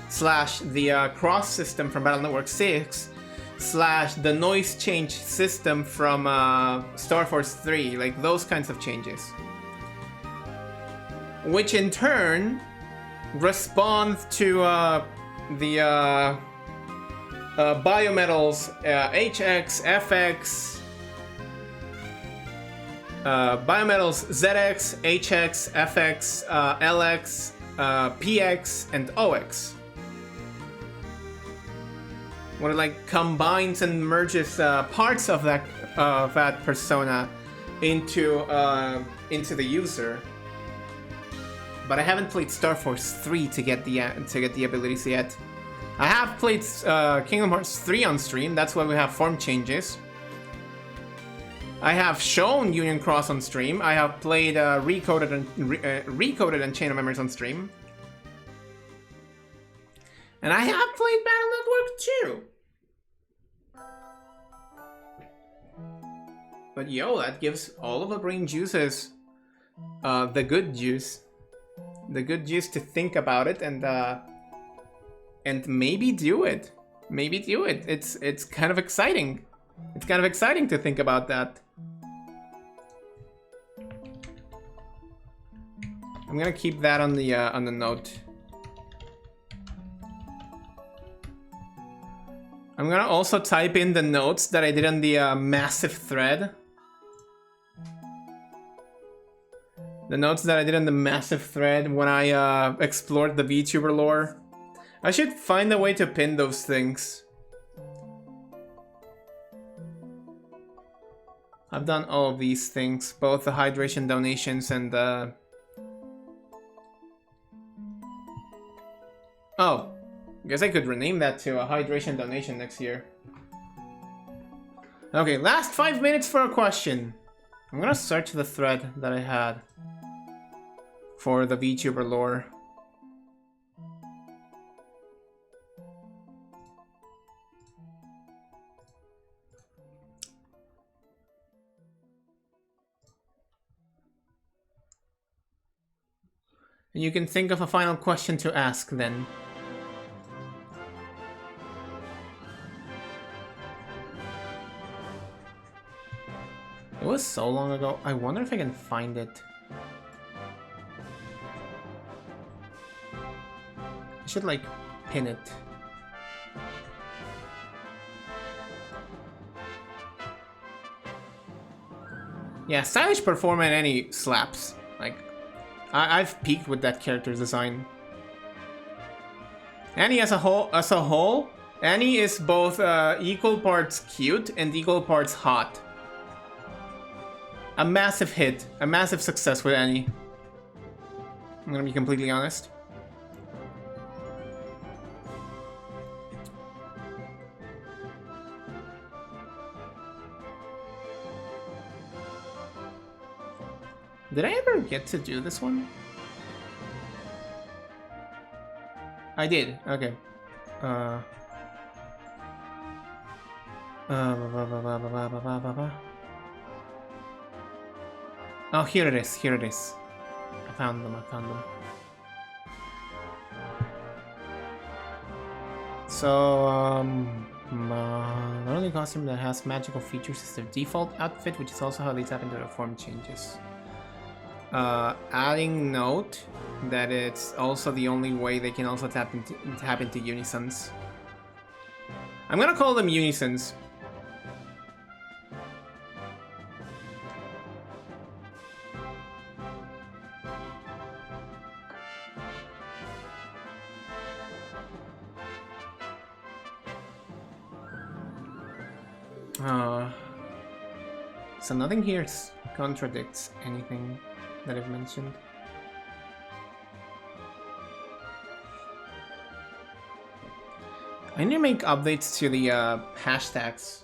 slash the Cross system from Battle Network 6, slash the noise change system from Star Force 3, like those kinds of changes. Which in turn respond to the biometals HX, FX, biometals ZX, HX, FX, LX, PX, and OX. What it like combines and merges parts of that persona into the user. But I haven't played Star Force 3 to get the abilities yet. I have played Kingdom Hearts 3 on stream. That's why we have form changes. I have shown Union Cross on stream. I have played Recoded and Chain of Memories on stream. And I have played Battle Network 2. But yo, that gives all of the brain juices the good juice. The good juice to think about it and maybe do it. Maybe do it. It's kind of exciting. It's kind of exciting to think about that. I'm gonna keep that on the note. I'm gonna also type in the notes that I did on the massive thread. The notes that I did on the massive thread when I explored the VTuber lore. I should find a way to pin those things. I've done all of these things, both the hydration donations and the... Oh, I guess I could rename that to a hydration donation next year. Okay, last 5 minutes for a question. I'm gonna search the thread that I had for the VTuber lore. And you can think of a final question to ask then. It was so long ago. I wonder if I can find it. I should like pin it. Yeah, Stylish perform at any slaps. Like, I've peaked with that character's design. Annie as a whole, Annie is both equal parts cute and equal parts hot. A massive hit, a massive success with Annie. I'm gonna be completely honest. Did I ever get to do this one? I did, okay. Oh, here it is, here it is. I found them, I found them. So, the only costume that has magical features is their default outfit, which is also how they tap into their form changes. Adding note that it's also the only way they can also tap into unisons. I'm gonna call them unisons. So nothing here contradicts anything that I've mentioned. I need to make updates to the hashtags.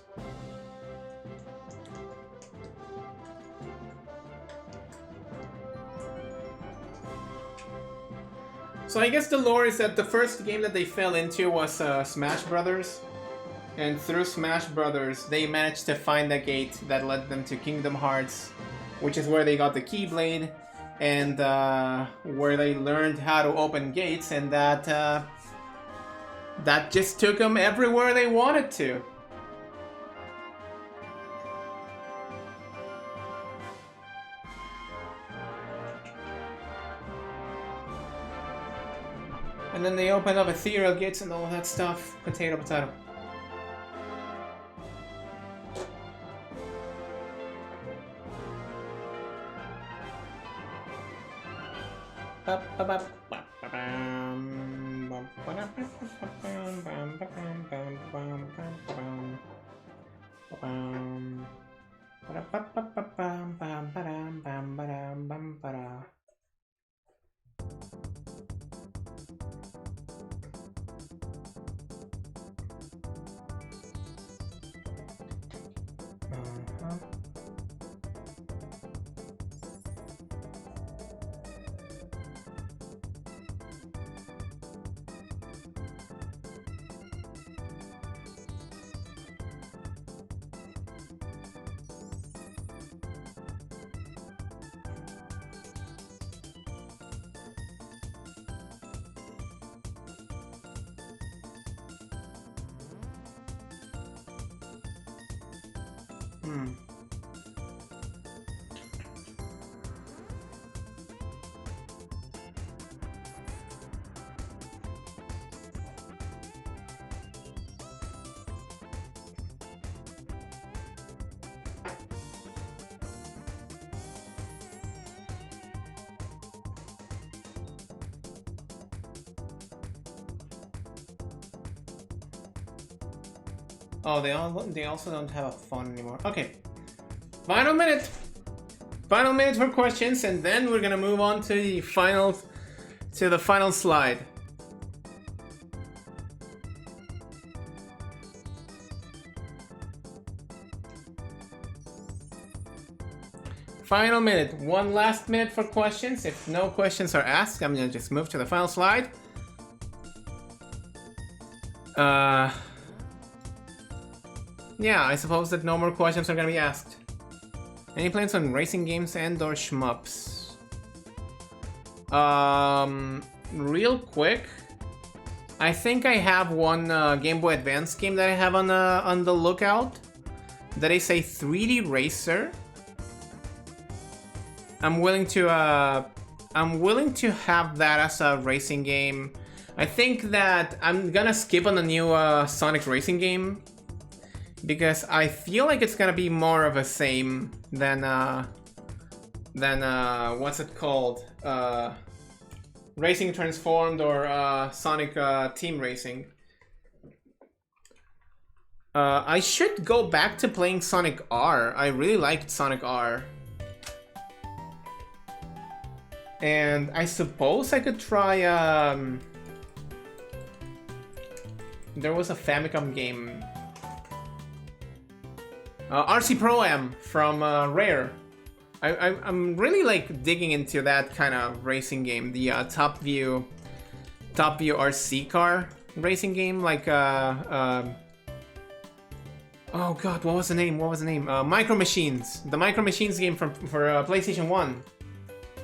So I guess the lore is that the first game that they fell into was Smash Brothers. And through Smash Brothers, they managed to find a gate that led them to Kingdom Hearts, which is where they got the Keyblade, and where they learned how to open gates, and that just took them everywhere they wanted to. And then they opened up ethereal gates and all that stuff. Potato, potato. Oh, they also don't have a phone anymore. Okay. Final minute. Final minute for questions, and then we're gonna move on to the final slide. Final minute. One last minute for questions. If no questions are asked, I'm gonna just move to the final slide. Yeah, I suppose that no more questions are gonna be asked. Any plans on racing games and/or shmups? Real quick, I think I have one Game Boy Advance game that I have on the lookout. That is a 3D racer. I'm willing to have that as a racing game. I think that I'm gonna skip on the new Sonic racing game, because I feel like it's gonna be more of a same than what's it called? Racing Transformed or Sonic Team Racing. I should go back to playing Sonic R. I really liked Sonic R. And I suppose I could try, there was a Famicom game. RC Pro-Am from Rare. I'm really like digging into that kind of racing game. The top view RC car racing game. Like, oh god, what was the name? Micro Machines. The Micro Machines game for PlayStation 1.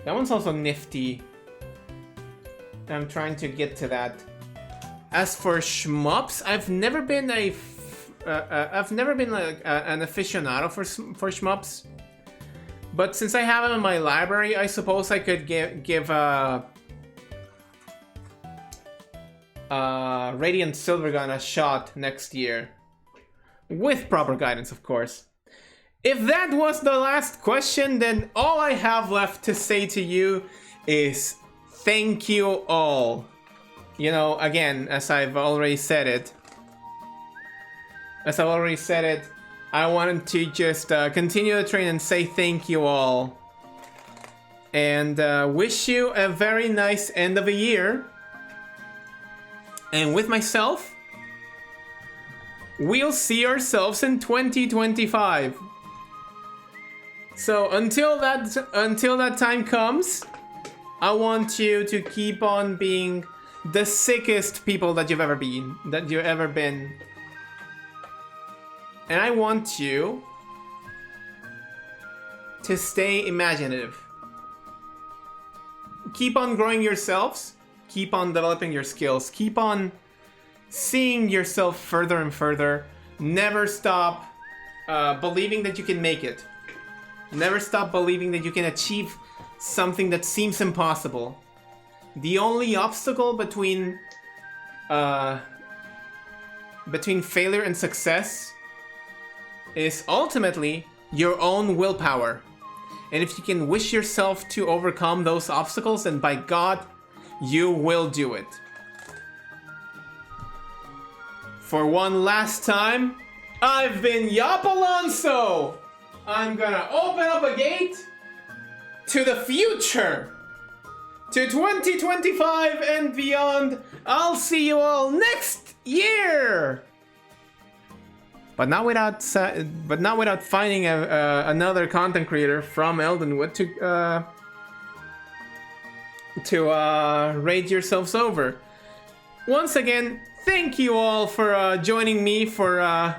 That one's also nifty. I'm trying to get to that. As for shmups, I've never been like an aficionado for shmups. But since I have them in my library, I suppose I could give Radiant Silvergun a shot next year. With proper guidance, of course. If that was the last question, then all I have left to say to you is thank you all. You know, again, as I've already said it, I wanted to just continue the train and say thank you all. And wish you a very nice end of the year. And with myself, we'll see ourselves in 2025. So until that time comes, I want you to keep on being the sickest people that you've ever been. And I want you to stay imaginative. Keep on growing yourselves. Keep on developing your skills. Keep on seeing yourself further and further. Never stop believing that you can make it. Never stop believing that you can achieve something that seems impossible. The only obstacle between failure and success is ultimately your own willpower. And if you can wish yourself to overcome those obstacles, then by God, you will do it. For one last time, I've been YopAlonso! I'm gonna open up a gate to the future! To 2025 and beyond. I'll see you all next year! But not without finding another content creator from Eldenwood to raid yourselves over. Once again, thank you all for joining me for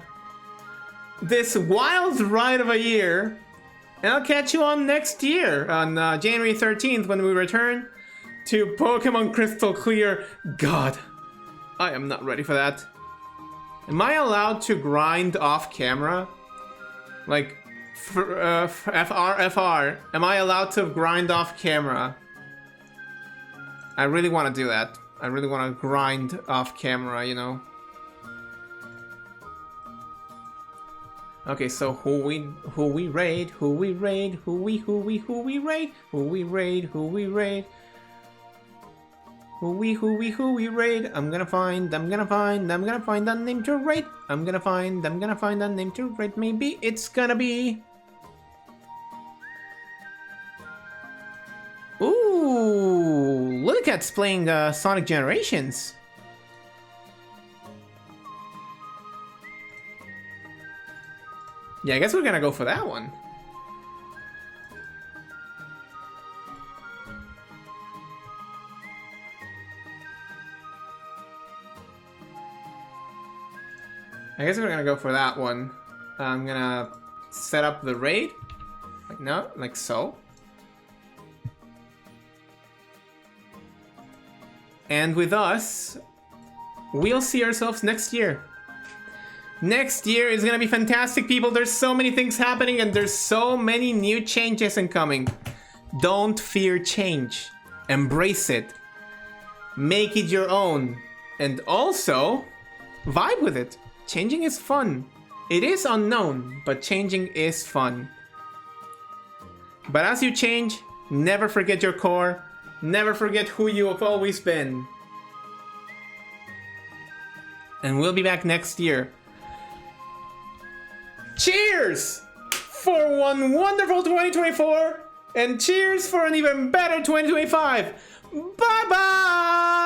this wild ride of a year. And I'll catch you on next year on January 13th when we return to Pokemon Crystal Clear. God, I am not ready for that. Am I allowed to grind off camera? Like, FR, am I allowed to grind off camera? I really want to do that. I really want to grind off camera, you know? Okay, so who we raid, who we raid. I'm gonna find a name to rate. I'm gonna find a name to rate. Maybe it's gonna be... Ooh, Lilycat's playing Sonic Generations. Yeah, I guess we're gonna go for that one. I'm gonna set up the raid. Like so. And with us, we'll see ourselves next year. Next year is gonna be fantastic, people. There's so many things happening and there's so many new changes incoming. Don't fear change. Embrace it. Make it your own. And also, vibe with it. Changing is fun. It is unknown, but changing is fun. But as you change, never forget your core. Never forget who you have always been. And we'll be back next year. Cheers for one wonderful 2024, and cheers for an even better 2025. Bye-bye!